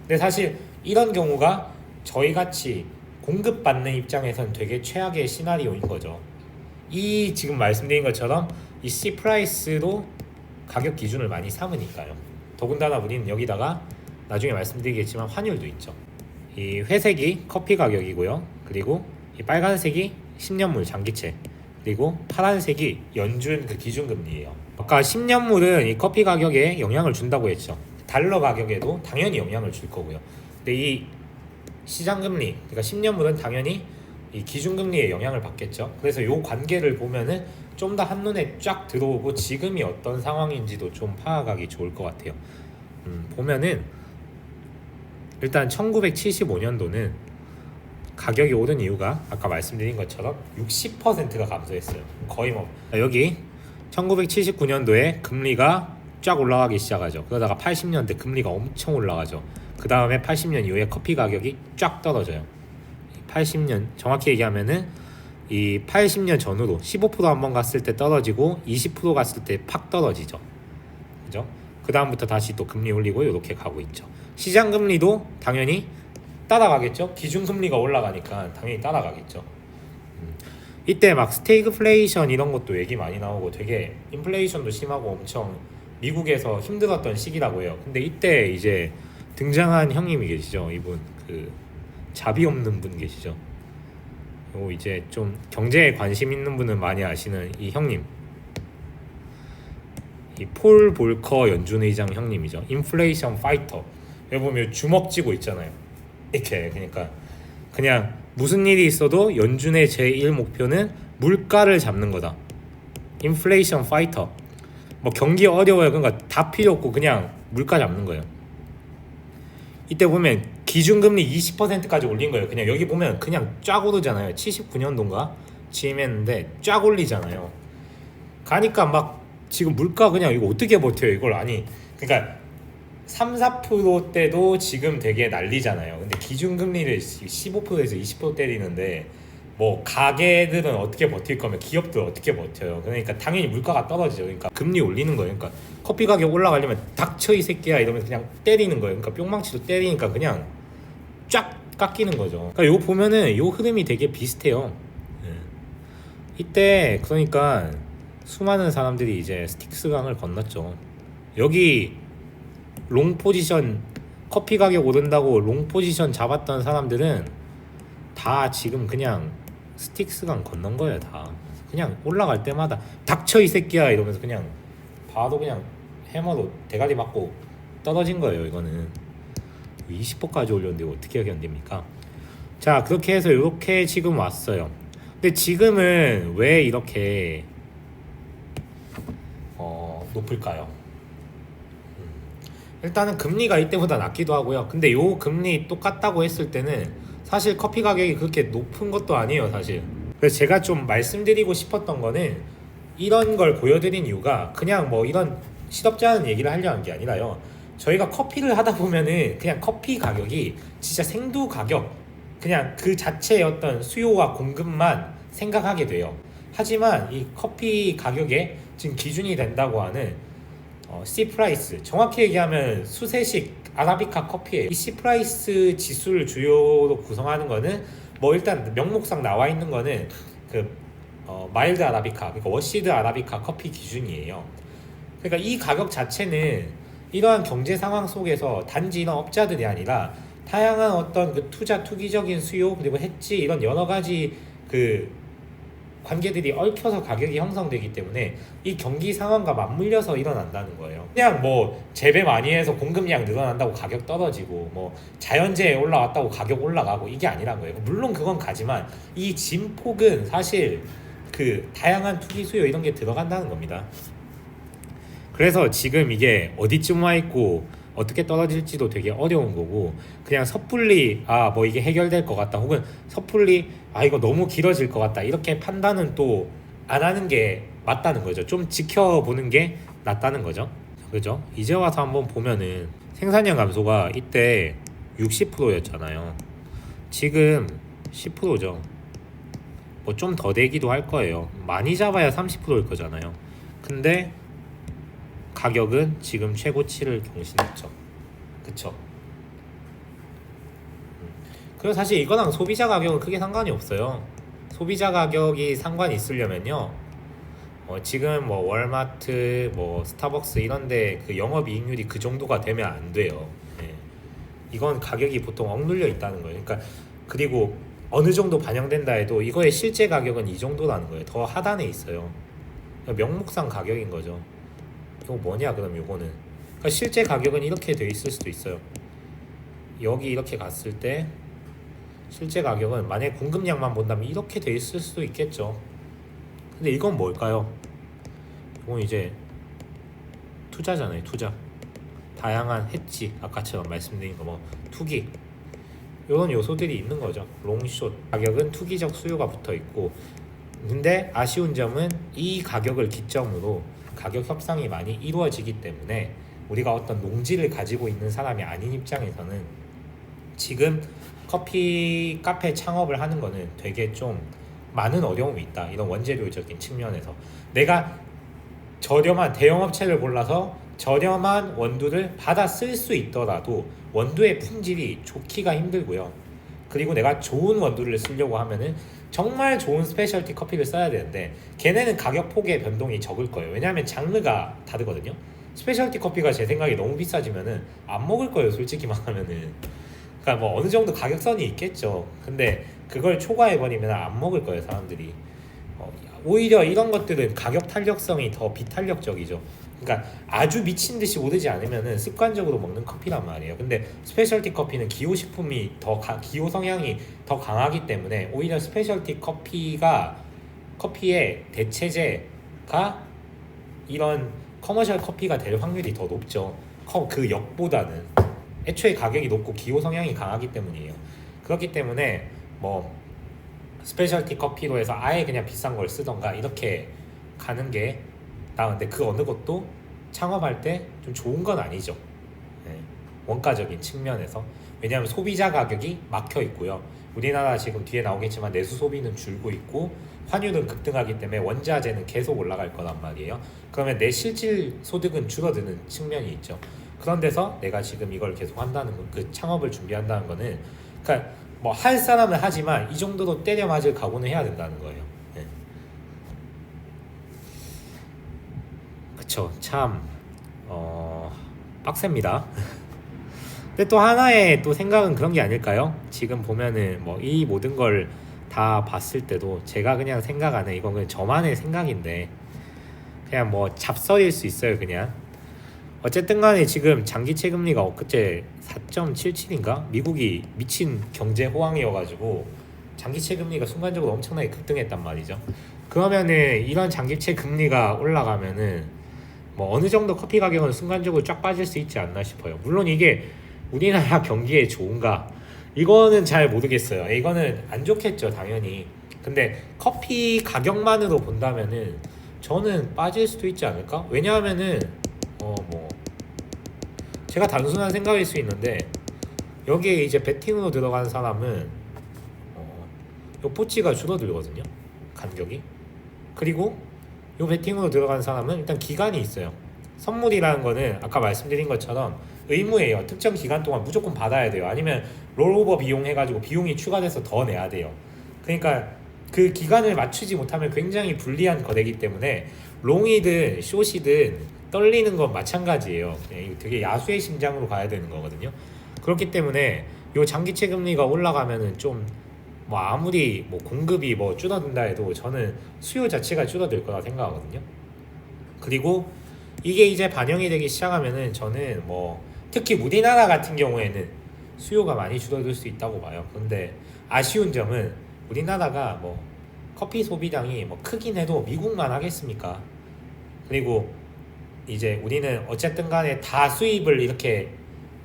근데 사실 이런 경우가 저희같이 공급받는 입장에선 되게 최악의 시나리오인 거죠. 이 지금 말씀드린 것처럼 이 C 프라이스로 가격 기준을 많이 삼으니까요. 더군다나 우리는 여기다가 나중에 말씀드리겠지만 환율도 있죠. 이 회색이 커피 가격이고요. 그리고 이 빨간색이 10년물 장기채, 그리고 파란색이 연준 그 기준금리예요. 아까 10년물은 이 커피 가격에 영향을 준다고 했죠. 달러 가격에도 당연히 영향을 줄 거고요. 근데 이 시장금리, 그러니까 10년물은 당연히 이 기준금리에 영향을 받겠죠. 그래서 이 관계를 보면은 좀 더 한눈에 쫙 들어오고 지금이 어떤 상황인지도 좀 파악하기 좋을 것 같아요. 보면은 일단 1975년도는 가격이 오른 이유가 아까 말씀드린 것처럼 60%가 감소했어요. 거의 뭐 여기 1979년도에 금리가 쫙 올라가기 시작하죠. 그러다가 80년대 금리가 엄청 올라가죠. 그 다음에 80년 이후에 커피 가격이 쫙 떨어져요. 80년 정확히 얘기하면은 이 80년 전후로 15% 한번 갔을 때 떨어지고 20% 갔을 때 팍 떨어지죠. 그죠? 그 다음부터 다시 또 금리 올리고 이렇게 가고 있죠. 시장 금리도 당연히 따라가겠죠. 기준금리가 올라가니까 당연히 따라가겠죠. 이때 막 스태그플레이션 이런 것도 얘기 많이 나오고 되게 인플레이션도 심하고 엄청 미국에서 힘들었던 시기라고 해요. 근데 이때 이제 등장한 형님이 계시죠. 이분 그 자비 없는 분 계시죠. 요 이제 좀 경제에 관심 있는 분은 많이 아시는 이 형님, 이 폴 볼커 연준 의장 형님이죠. 인플레이션 파이터. 여기 보면 주먹 쥐고 있잖아요. 이렇게. 그러니까 그냥 무슨 일이 있어도 연준의 제1 목표는 물가를 잡는 거다. 인플레이션 파이터. 뭐 경기 어려워요. 그러니까 다 필요 없고 그냥 물가 잡는 거예요. 이때 보면 기준금리 20%까지 올린 거예요. 그냥 여기 보면 그냥 쫙 오르잖아요. 79년도인가 취임했는데 쫙 올리잖아요. 가니까 막 지금 물가 그냥 이거 어떻게 버텨요 이걸. 아니 그러니까 3, 4%대도 지금 되게 난리잖아요. 근데 기준금리를 15%에서 20% 때리는데 뭐 가게들은 어떻게 버틸 거면 기업들 어떻게 버텨요. 그러니까 당연히 물가가 떨어지죠. 그러니까 금리 올리는 거예요. 그러니까 커피 가격 올라가려면 닥쳐 이 새끼야 이러면서 그냥 때리는 거예요. 그러니까 뿅망치로 때리니까 그냥 쫙 깎이는 거죠. 그러니까 이거 보면은 요 흐름이 되게 비슷해요. 이때 그러니까 수많은 사람들이 이제 스틱스강을 건넜죠. 여기 롱 포지션 커피 가격 오른다고 롱 포지션 잡았던 사람들은 다 지금 그냥 스틱스강 건넌 거예요 다. 그냥 올라갈 때마다 닥쳐 이 새끼야 이러면서 그냥 봐도 그냥 해머로 대가리 맞고 떨어진 거예요. 이거는 20%까지 올렸는데 어떻게 견딥니까? 자, 그렇게 해서 이렇게 지금 왔어요. 근데 지금은 왜 이렇게 높을까요? 일단은 금리가 이때보다 낮기도 하고요. 근데 요 금리 똑같다고 했을 때는 사실 커피 가격이 그렇게 높은 것도 아니에요 사실. 그래서 제가 좀 말씀드리고 싶었던 거는 이런 걸 보여드린 이유가 그냥 뭐 이런 시덥지 않은 얘기를 하려는 게 아니라요. 저희가 커피를 하다 보면은 그냥 커피 가격이 진짜 생두 가격, 그냥 그 자체의 어떤 수요와 공급만 생각하게 돼요. 하지만 이 커피 가격에 지금 기준이 된다고 하는 C 프라이스, 정확히 얘기하면 수세식 아라비카 커피예요. 이 C 프라이스 지수를 주요로 구성하는 거는 뭐 일단 명목상 나와 있는 거는 그 마일드 아라비카, 그러니까 워시드 아라비카 커피 기준이에요. 그러니까 이 가격 자체는 이러한 경제 상황 속에서 단지 이런 업자들이 아니라 다양한 어떤 그 투기적인 수요 그리고 해지 이런 여러 가지 그 관계들이 얽혀서 가격이 형성되기 때문에 이 경기 상황과 맞물려서 일어난다는 거예요. 그냥 뭐 재배 많이 해서 공급량 늘어난다고 가격 떨어지고 뭐 자연재해 올라왔다고 가격 올라가고 이게 아니란 거예요. 물론 그건 가지만 이 진폭은 사실 그 다양한 투기 수요 이런 게 들어간다는 겁니다. 그래서 지금 이게 어디쯤 와 있고 어떻게 떨어질지도 되게 어려운 거고, 그냥 섣불리 뭐 이게 해결될 것 같다 혹은 섣불리 이거 너무 길어질 것 같다 이렇게 판단은 또 안 하는 게 맞다는 거죠. 좀 지켜보는 게 낫다는 거죠. 그죠? 이제 와서 한번 보면은 생산량 감소가 이때 60%였잖아요 지금 10%죠. 뭐 좀 더 되기도 할 거예요. 많이 잡아야 30%일 거잖아요. 근데 가격은 지금 최고치를 경신했죠. 그쵸? 그리고 사실 이거랑 소비자 가격은 크게 상관이 없어요. 소비자 가격이 상관이 있으려면요, 지금 뭐 월마트, 뭐 스타벅스 이런데 그 영업이익률이 그 정도가 되면 안 돼요. 네. 이건 가격이 보통 억눌려 있다는 거예요. 그러니까 그리고 어느 정도 반영된다 해도 이거의 실제 가격은 이 정도라는 거예요. 더 하단에 있어요. 명목상 가격인 거죠. 이거 뭐냐 그럼 요거는, 그러니까 실제 가격은 이렇게 돼 있을 수도 있어요. 여기 이렇게 갔을 때 실제 가격은 만약에 공급량만 본다면 이렇게 돼 있을 수도 있겠죠. 근데 이건 뭘까요? 이건 이제 투자잖아요. 투자. 다양한 해지, 아까처럼 말씀드린 거 뭐 투기 이런 요소들이 있는 거죠. 롱숏 가격은 투기적 수요가 붙어 있고, 근데 아쉬운 점은 이 가격을 기점으로 가격 협상이 많이 이루어지기 때문에 우리가 어떤 농지를 가지고 있는 사람이 아닌 입장에서는 지금 커피 카페 창업을 하는 거는 되게 좀 많은 어려움이 있다. 이런 원재료적인 측면에서 내가 저렴한 대형업체를 골라서 저렴한 원두를 받아 쓸 수 있더라도 원두의 품질이 좋기가 힘들고요. 그리고 내가 좋은 원두를 쓰려고 하면은 정말 좋은 스페셜티 커피를 써야 되는데 걔네는 가격 폭의 변동이 적을 거예요. 왜냐하면 장르가 다르거든요. 스페셜티 커피가 제 생각에 너무 비싸지면은 안 먹을 거예요. 솔직히 말하면은. 그러니까 뭐 어느 정도 가격선이 있겠죠. 근데 그걸 초과해버리면 안 먹을 거예요, 사람들이. 오히려 이런 것들은 가격 탄력성이 더 비탄력적이죠. 그러니까 아주 미친 듯이 오르지 않으면은 습관적으로 먹는 커피란 말이에요. 근데 스페셜티 커피는 기호식품이 기호 성향이 더 강하기 때문에 오히려 스페셜티 커피의 대체제가 이런 커머셜 커피가 될 확률이 더 높죠. 그 역보다는 애초에 가격이 높고 기호 성향이 강하기 때문이에요. 그렇기 때문에 뭐 스페셜티 커피로 해서 아예 그냥 비싼 걸 쓰던가 이렇게 가는 게 나은데, 그 어느 것도 창업할 때 좀 좋은 건 아니죠. 네. 원가적인 측면에서. 왜냐하면 소비자 가격이 막혀 있고요. 우리나라 지금 뒤에 나오겠지만 내수 소비는 줄고 있고 환율은 급등하기 때문에 원자재는 계속 올라갈 거란 말이에요. 그러면 내 실질 소득은 줄어드는 측면이 있죠. 그런 데서 내가 지금 이걸 계속 한다는 건, 그 창업을 준비한다는 거는, 그러니까 뭐 할 사람은 하지만 이 정도로 때려 맞을 각오는 해야 된다는 거예요. 네. 그쵸. 참 빡셉니다. 근데 또 하나의 또 생각은 그런 게 아닐까요? 지금 보면은 뭐 이 모든 걸 다 봤을 때도 제가 그냥 생각하는, 이건 그냥 저만의 생각인데 그냥 뭐 잡설일 수 있어요. 그냥 어쨌든 간에 지금 장기채 금리가 엊그제 4.77인가 미국이 미친 경제 호황이어가지고 장기채 금리가 순간적으로 엄청나게 급등했단 말이죠. 그러면은 이런 장기채 금리가 올라가면은 뭐 어느 정도 커피 가격은 순간적으로 쫙 빠질 수 있지 않나 싶어요. 물론 이게 우리나라 경기에 좋은가, 이거는 잘 모르겠어요. 이거는 안 좋겠죠, 당연히. 근데 커피 가격만으로 본다면은 저는 빠질 수도 있지 않을까? 왜냐하면은 뭐 제가 단순한 생각일 수 있는데, 여기에 이제 베팅으로 들어간 사람은 요 포치가 줄어들거든요, 간격이. 그리고 요 베팅으로 들어간 사람은 일단 기간이 있어요. 선물이라는 거는 아까 말씀드린 것처럼 의무예요. 특정 기간 동안 무조건 받아야 돼요. 아니면 롤오버 비용 해가지고 비용이 추가돼서 더 내야 돼요. 그러니까 그 기간을 맞추지 못하면 굉장히 불리한 거래이기 때문에 롱이든 숏이든 떨리는 건 마찬가지예요. 되게 야수의 심장으로 가야 되는 거거든요. 그렇기 때문에 요 장기채 금리가 올라가면은 좀 뭐 아무리 뭐 공급이 뭐 줄어든다 해도 저는 수요 자체가 줄어들 거라 생각하거든요. 그리고 이게 이제 반영이 되기 시작하면은 저는 뭐 특히 우리나라 같은 경우에는 수요가 많이 줄어들 수 있다고 봐요. 그런데 아쉬운 점은 우리나라가 뭐 커피 소비량이 뭐 크긴 해도 미국만 하겠습니까? 그리고 이제 우리는 어쨌든 간에 다 수입을 이렇게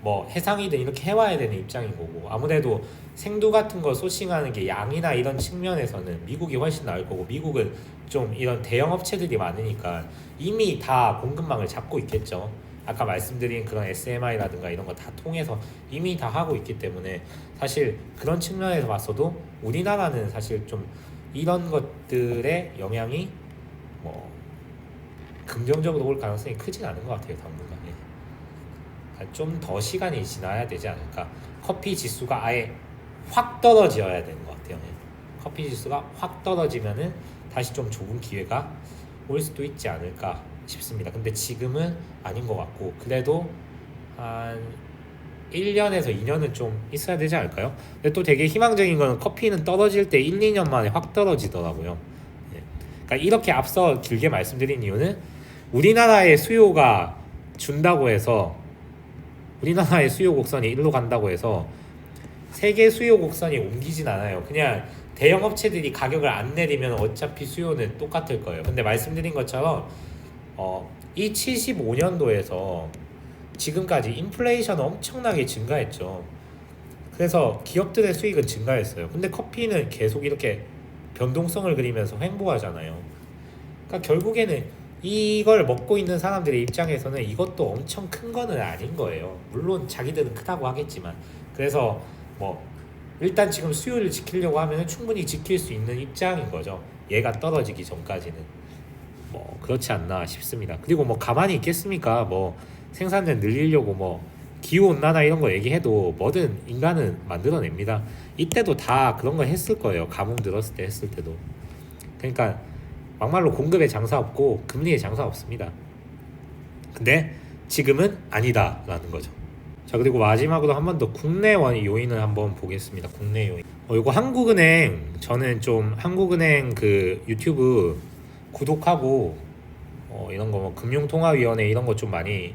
뭐 해상이든 이렇게 해와야 되는 입장인 거고, 아무래도 생두 같은 거 소싱하는 게 양이나 이런 측면에서는 미국이 훨씬 나을 거고, 미국은 좀 이런 대형 업체들이 많으니까 이미 다 공급망을 잡고 있겠죠. 아까 말씀드린 그런 SMI라든가 이런 거 다 통해서 이미 다 하고 있기 때문에 사실 그런 측면에서 봤어도 우리나라는 사실 좀 이런 것들의 영향이 뭐 긍정적으로 올 가능성이 크진 않은 것 같아요, 당분간. 좀 더 시간이 지나야 되지 않을까. 커피 지수가 아예 확 떨어져야 되는 것 같아요. 커피 지수가 확 떨어지면은 다시 좀 좋은 기회가 올 수도 있지 않을까 싶습니다. 근데 지금은 아닌 것 같고, 그래도 한 1년에서 2년은 좀 있어야 되지 않을까요? 근데 또 되게 희망적인 거는 커피는 떨어질 때 1, 2년 만에 확 떨어지더라고요. 그러니까 이렇게 앞서 길게 말씀드린 이유는 우리나라의 수요가 준다고 해서, 우리나라의 수요 곡선이 일로 간다고 해서 세계 수요 곡선이 옮기진 않아요. 그냥 대형 업체들이 가격을 안 내리면 어차피 수요는 똑같을 거예요. 근데 말씀드린 것처럼 이 75년도에서 지금까지 인플레이션은 엄청나게 증가했죠. 그래서 기업들의 수익은 증가했어요. 근데 커피는 계속 이렇게 변동성을 그리면서 횡보하잖아요. 그러니까 결국에는 이걸 먹고 있는 사람들의 입장에서는 이것도 엄청 큰 거는 아닌 거예요. 물론 자기들은 크다고 하겠지만. 그래서 뭐 일단 지금 수요를 지키려고 하면 충분히 지킬 수 있는 입장인 거죠. 얘가 떨어지기 전까지는. 뭐 그렇지 않나 싶습니다. 그리고 뭐 가만히 있겠습니까? 뭐 생산량 늘리려고 뭐 기후온난화 이런 거 얘기해도 뭐든 인간은 만들어냅니다. 이때도 다 그런 거 했을 거예요. 가뭄 들었을 때 했을 때도. 그러니까 막말로 공급에 장사 없고 금리에 장사 없습니다. 근데 지금은 아니다라는 거죠. 자, 그리고 마지막으로 한 번 더 국내 요인을 한번 보겠습니다. 국내 요인. 이거 한국은행, 저는 좀 한국은행 그 유튜브 구독하고 이런 거 뭐 금융통화위원회 이런 거 좀 많이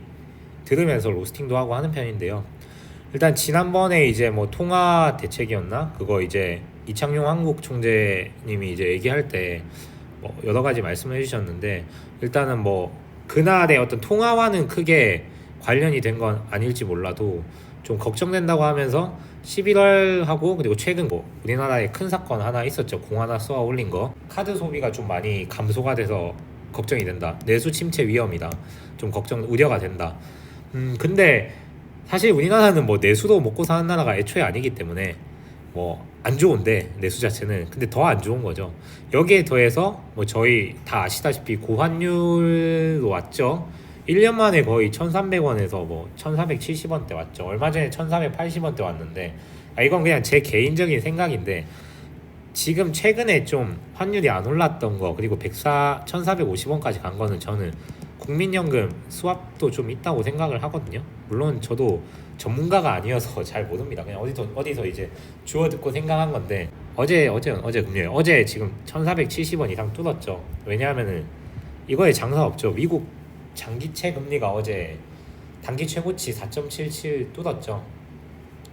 들으면서 로스팅도 하고 하는 편인데요. 일단 지난번에 이제 뭐 통화 대책이었나? 그거 이제 이창용 한국 총재님이 이제 얘기할 때 뭐 여러 가지 말씀을 해주셨는데, 일단은 뭐 그날의 어떤 통화와는 크게 관련이 된 건 아닐지 몰라도 좀 걱정된다고 하면서 11월하고 그리고 최근 뭐 우리나라에 큰 사건 하나 있었죠. 공 하나 쏘아 올린 거. 카드 소비가 좀 많이 감소가 돼서 걱정이 된다. 내수 침체 위험이다. 좀 우려가 된다. 근데 사실 우리나라는 뭐 내수도 먹고 사는 나라가 애초에 아니기 때문에 뭐 안 좋은데, 내수 자체는. 근데 더 안 좋은 거죠. 여기에 더해서 뭐 저희 다 아시다시피 고환율로 왔죠. 1년 만에 거의 1,300원에서 뭐 1,470원대 왔죠. 얼마 전에 1,480원대 왔는데, 이건 그냥 제 개인적인 생각인데, 지금 최근에 좀 환율이 안 올랐던 거, 그리고 1,450원까지 간 거는 저는 국민연금 수압도 좀 있다고 생각을 하거든요. 물론 저도 전문가가 아니어서 잘 모릅니다. 그냥 어디서 이제 주워 듣고 생각한 건데, 어제 금요일 어제 지금 1470원 이상 뚫었죠. 왜냐하면은 이거에 장사 없죠. 미국 장기채 금리가 어제 단기 최고치 4.77 뚫었죠.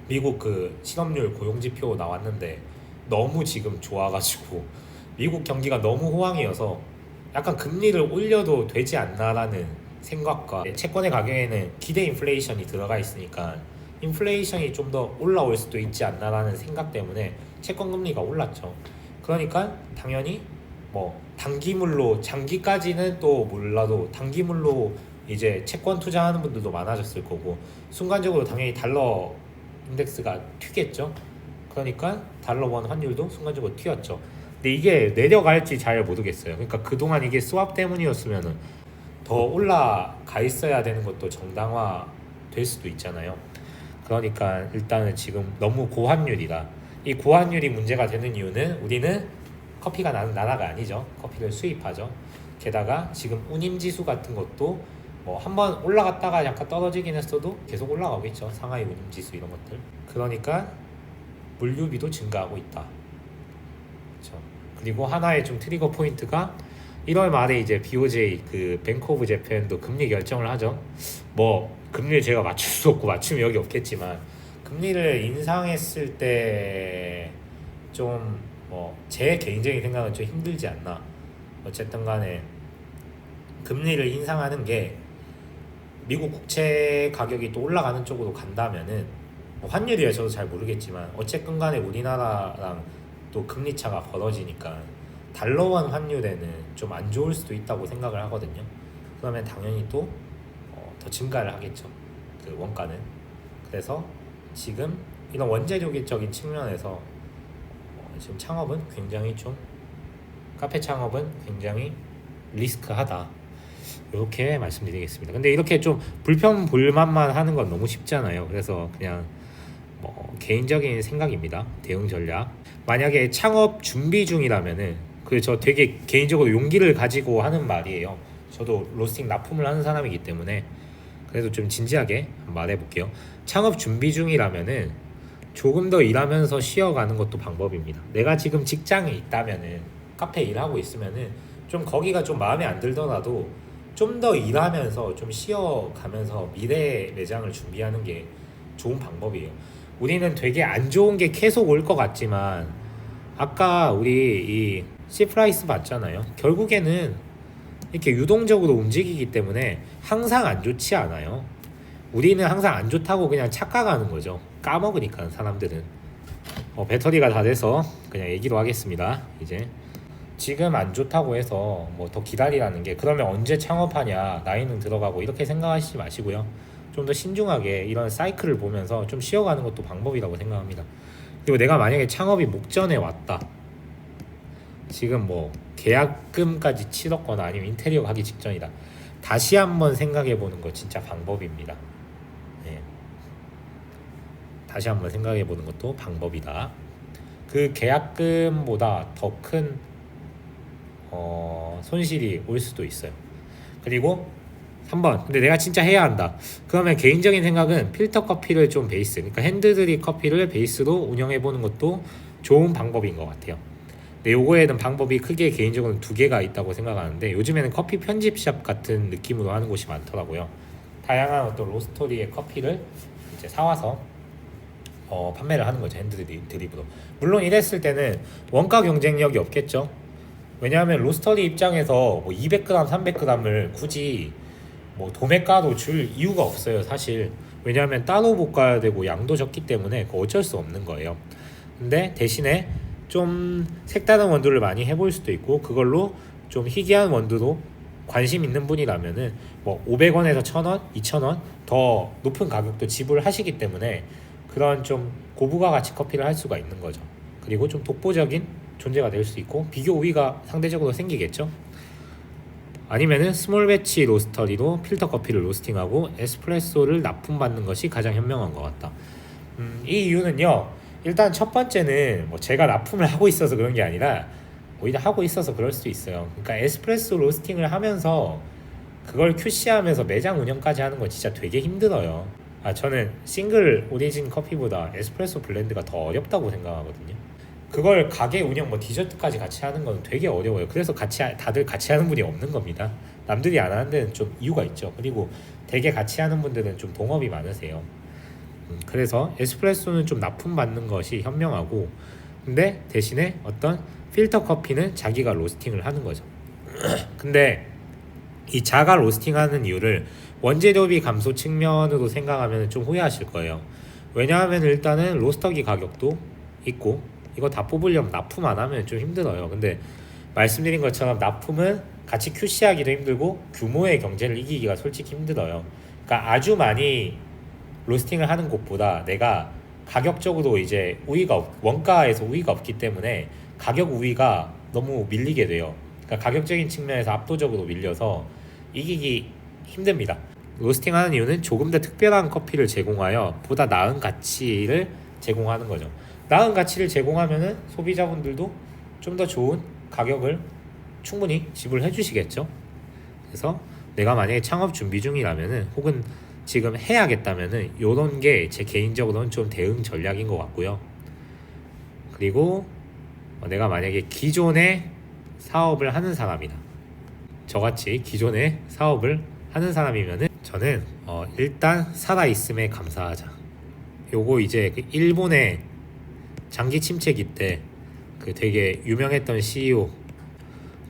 미국 그 실업률 고용지표 나왔는데 너무 지금 좋아가지고 미국 경기가 너무 호황이어서 약간 금리를 올려도 되지 않나라는 생각과 채권의 가격에는 기대 인플레이션이 들어가 있으니까 인플레이션이 좀 더 올라올 수도 있지 않나라는 생각 때문에 채권 금리가 올랐죠. 그러니까 당연히 뭐 단기물로 장기까지는 또 몰라도 단기물로 이제 채권 투자하는 분들도 많아졌을 거고 순간적으로 당연히 달러 인덱스가 튀겠죠. 그러니까 달러 원 환율도 순간적으로 튀었죠. 근데 이게 내려갈지 잘 모르겠어요. 그러니까 그동안 이게 스왑 때문이었으면은 더 올라가 있어야 되는 것도 정당화 될 수도 있잖아요. 그러니까 일단은 지금 너무 고환율이다. 이 고환율이 문제가 되는 이유는 우리는 커피가 나는 나라가 아니죠. 커피를 수입하죠. 게다가 지금 운임지수 같은 것도 뭐 한번 올라갔다가 약간 떨어지긴 했어도 계속 올라가고 있죠. 상하이 운임지수 이런 것들. 그러니까 물류비도 증가하고 있다. 그렇죠. 그리고 하나의 좀 트리거 포인트가 1월 말에 이제 BOJ 그 뱅크 오브 재팬도 금리 결정을 하죠. 뭐 금리를 제가 맞출 수 없고 맞춤이 여기 없겠지만 금리를 인상했을 때 좀 뭐 제 개인적인 생각은 좀 힘들지 않나. 어쨌든 간에 금리를 인상하는 게 미국 국채 가격이 또 올라가는 쪽으로 간다면은 뭐 환율이라 저도 잘 모르겠지만 어쨌든 간에 우리나라랑 또 금리 차가 벌어지니까 달러원 환율에는 좀 안 좋을 수도 있다고 생각을 하거든요. 그러면 당연히 또 더 증가를 하겠죠. 그 원가는. 그래서 지금 이런 원재료적인 측면에서 지금 창업은 굉장히 좀 카페 창업은 굉장히 리스크하다. 이렇게 말씀드리겠습니다. 근데 이렇게 좀 불평 불만만 하는 건 너무 쉽잖아요. 그래서 그냥 뭐 개인적인 생각입니다. 대응 전략. 만약에 창업 준비 중이라면은 그 저 되게 개인적으로 용기를 가지고 하는 말이에요. 저도 로스팅 납품을 하는 사람이기 때문에 그래도 좀 진지하게 말해볼게요. 창업 준비 중이라면은 조금 더 일하면서 쉬어가는 것도 방법입니다. 내가 지금 직장에 있다면은 카페 일하고 있으면은 좀 거기가 좀 마음에 안 들더라도 좀 더 일하면서 좀 쉬어가면서 미래 매장을 준비하는 게 좋은 방법이에요. 우리는 되게 안 좋은 게 계속 올 것 같지만 아까 우리 이 C프라이스 봤잖아요. 결국에는 이렇게 유동적으로 움직이기 때문에 항상 안 좋지 않아요. 우리는 항상 안 좋다고 그냥 착각하는 거죠. 까먹으니까 사람들은. 배터리가 다 돼서 그냥 얘기로 하겠습니다. 이제 지금 안 좋다고 해서 뭐 더 기다리라는 게 그러면 언제 창업하냐 나이는 들어가고 이렇게 생각하시지 마시고요. 좀 더 신중하게 이런 사이클을 보면서 좀 쉬어가는 것도 방법이라고 생각합니다. 그리고 내가 만약에 창업이 목전에 왔다. 지금 뭐 계약금까지 치렀거나 아니면 인테리어 가기 직전이다. 다시 한번 생각해 보는 거 진짜 방법입니다. 네. 다시 한번 생각해 보는 것도 방법이다. 그 계약금보다 더 큰 손실이 올 수도 있어요. 그리고 3번 근데 내가 진짜 해야 한다. 그러면 개인적인 생각은 필터 커피를 좀 베이스 그러니까 핸드드립 커피를 베이스로 운영해 보는 것도 좋은 방법인 것 같아요. 근데 요거에는 방법이 크게 개인적으로 두 개가 있다고 생각하는데 요즘에는 커피 편집샵 같은 느낌으로 하는 곳이 많더라고요. 다양한 어떤 로스터리의 커피를 이제 사와서 판매를 하는 거죠. 핸드드립으로. 물론 이랬을 때는 원가 경쟁력이 없겠죠. 왜냐하면 로스터리 입장에서 뭐 200g, 300g을 굳이 뭐 도매가로 줄 이유가 없어요. 사실. 왜냐하면 따로 볶아야 되고 양도 적기 때문에 어쩔 수 없는 거예요. 근데 대신에 좀 색다른 원두를 많이 해볼 수도 있고 그걸로 좀 희귀한 원두로 관심 있는 분이라면은 뭐 500원에서 1000원, 2000원 더 높은 가격도 지불하시기 때문에 그런 좀 고부가 가치 커피를 할 수가 있는 거죠. 그리고 좀 독보적인 존재가 될 수 있고 비교 우위가 상대적으로 생기겠죠. 아니면은 스몰 배치 로스터리로 필터 커피를 로스팅하고 에스프레소를 납품받는 것이 가장 현명한 것 같다. 이 이유는요. 일단 첫 번째는 뭐 제가 납품을 하고 있어서 그런 게 아니라 오히려 하고 있어서 그럴 수도 있어요. 그러니까 에스프레소 로스팅을 하면서 그걸 QC하면서 매장 운영까지 하는 거 진짜 되게 힘들어요. 저는 싱글 오리진 커피보다 에스프레소 블렌드가 더 어렵다고 생각하거든요. 그걸 가게 운영 뭐 디저트까지 같이 하는 건 되게 어려워요. 그래서 다들 같이 하는 분이 없는 겁니다. 남들이 안 하는 데는 좀 이유가 있죠. 그리고 되게 같이 하는 분들은 좀 동업이 많으세요. 그래서 에스프레소는 좀 납품받는 것이 현명하고, 근데 대신에 어떤 필터 커피는 자기가 로스팅을 하는 거죠. 근데 이 자가 로스팅하는 이유를 원재료비 감소 측면으로 생각하면 좀 후회하실 거예요. 왜냐하면 일단은 로스터기 가격도 있고, 이거 다 뽑으려면 납품 안 하면 좀 힘들어요. 근데 말씀드린 것처럼 납품은 같이 QC하기도 힘들고 규모의 경쟁을 이기기가 솔직히 힘들어요. 그러니까 아주 많이 로스팅을 하는 곳보다 내가 가격적으로 이제 원가에서 우위가 없기 때문에 가격 우위가 너무 밀리게 돼요. 그러니까 가격적인 측면에서 압도적으로 밀려서 이기기 힘듭니다. 로스팅하는 이유는 조금 더 특별한 커피를 제공하여 보다 나은 가치를 제공하는 거죠. 나은 가치를 제공하면은 소비자분들도 좀 더 좋은 가격을 충분히 지불해 주시겠죠. 그래서 내가 만약에 창업 준비 중이라면은 혹은 지금 해야겠다면은 요런 게 제 개인적으로는 좀 대응 전략인 것 같고요. 그리고 내가 만약에 기존에 사업을 하는 사람이다, 저같이 기존에 사업을 하는 사람이면은 저는 일단 살아있음에 감사하자. 요거 이제 그 일본의 장기 침체기 때 그 되게 유명했던 CEO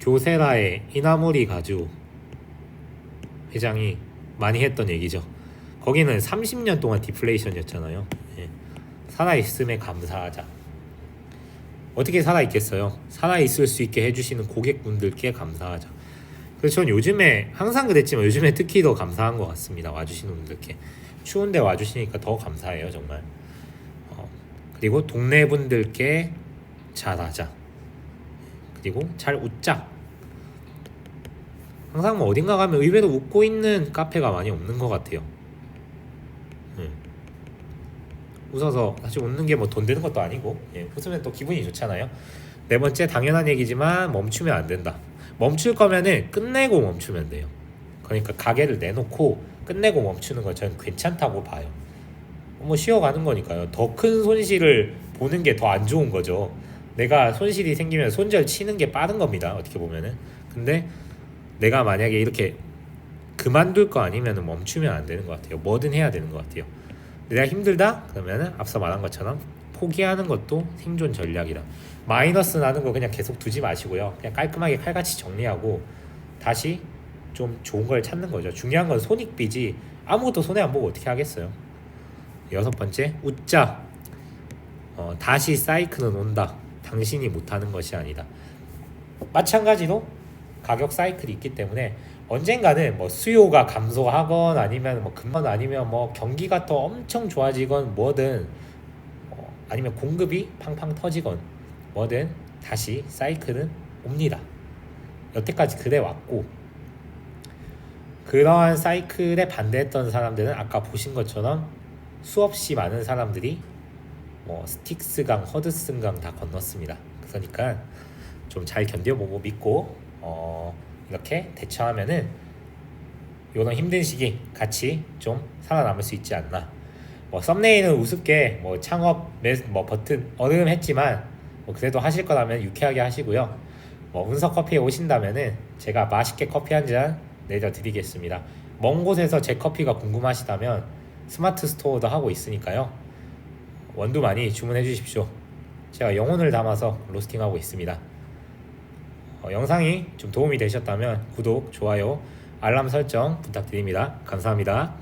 교세라의 이나모리 가주 회장이 많이 했던 얘기죠. 거기는 30년 동안 디플레이션이었잖아요. 예. 살아있음에 감사하자. 어떻게 살아있겠어요? 살아있을 수 있게 해주시는 고객분들께 감사하자. 그래서 전 요즘에 항상 그랬지만 요즘에 특히 더 감사한 것 같습니다. 와주시는 분들께. 추운데 와주시니까 더 감사해요, 정말. 그리고 동네 분들께 잘하자. 그리고 잘 웃자. 항상 뭐 어딘가 가면 의외로 웃고 있는 카페가 많이 없는 것 같아요. 웃어서 사실 웃는 게 뭐 돈 되는 것도 아니고, 웃으면 또 기분이 좋잖아요. 네 번째, 당연한 얘기지만 멈추면 안 된다. 멈출 거면은 끝내고 멈추면 돼요. 그러니까 가게를 내놓고 끝내고 멈추는 건 저는 괜찮다고 봐요. 뭐 쉬어가는 거니까요. 더 큰 손실을 보는 게 더 안 좋은 거죠. 내가 손실이 생기면 손절 치는 게 빠른 겁니다, 어떻게 보면은. 근데 내가 만약에 이렇게 그만둘 거 아니면 멈추면 안 되는 것 같아요. 뭐든 해야 되는 것 같아요. 내가 힘들다? 그러면은 앞서 말한 것처럼 포기하는 것도 생존 전략이다. 마이너스 나는 거 그냥 계속 두지 마시고요. 그냥 깔끔하게 칼같이 정리하고 다시 좀 좋은 걸 찾는 거죠. 중요한 건 손익비지 아무것도 손해 안 보고 어떻게 하겠어요. 여섯 번째, 웃자. 다시 사이클은 온다. 당신이 못하는 것이 아니다. 마찬가지로 가격 사이클이 있기 때문에 언젠가는 뭐 수요가 감소하건 아니면 뭐 금방 아니면 뭐 경기가 더 엄청 좋아지건 뭐든 아니면 공급이 팡팡 터지건 뭐든 다시 사이클은 옵니다. 여태까지 그래 왔고, 그러한 사이클에 반대했던 사람들은 아까 보신 것처럼 수없이 많은 사람들이 뭐 스틱스강, 허드슨강 다 건넜습니다. 그러니까 좀 잘 견뎌보고 믿고 이렇게 대처하면은 이런 힘든 시기 같이 좀 살아남을 수 있지 않나. 뭐 썸네일은 우습게 뭐 창업 뭐 버튼 어려움했지만 뭐 그래도 하실 거라면 유쾌하게 하시고요. 뭐 운석 커피에 오신다면은 제가 맛있게 커피 한 잔 내려드리겠습니다. 먼 곳에서 제 커피가 궁금하시다면 스마트 스토어도 하고 있으니까요. 원두 많이 주문해 주십시오. 제가 영혼을 담아서 로스팅하고 있습니다. 영상이 좀 도움이 되셨다면 구독, 좋아요, 알람 설정 부탁드립니다. 감사합니다.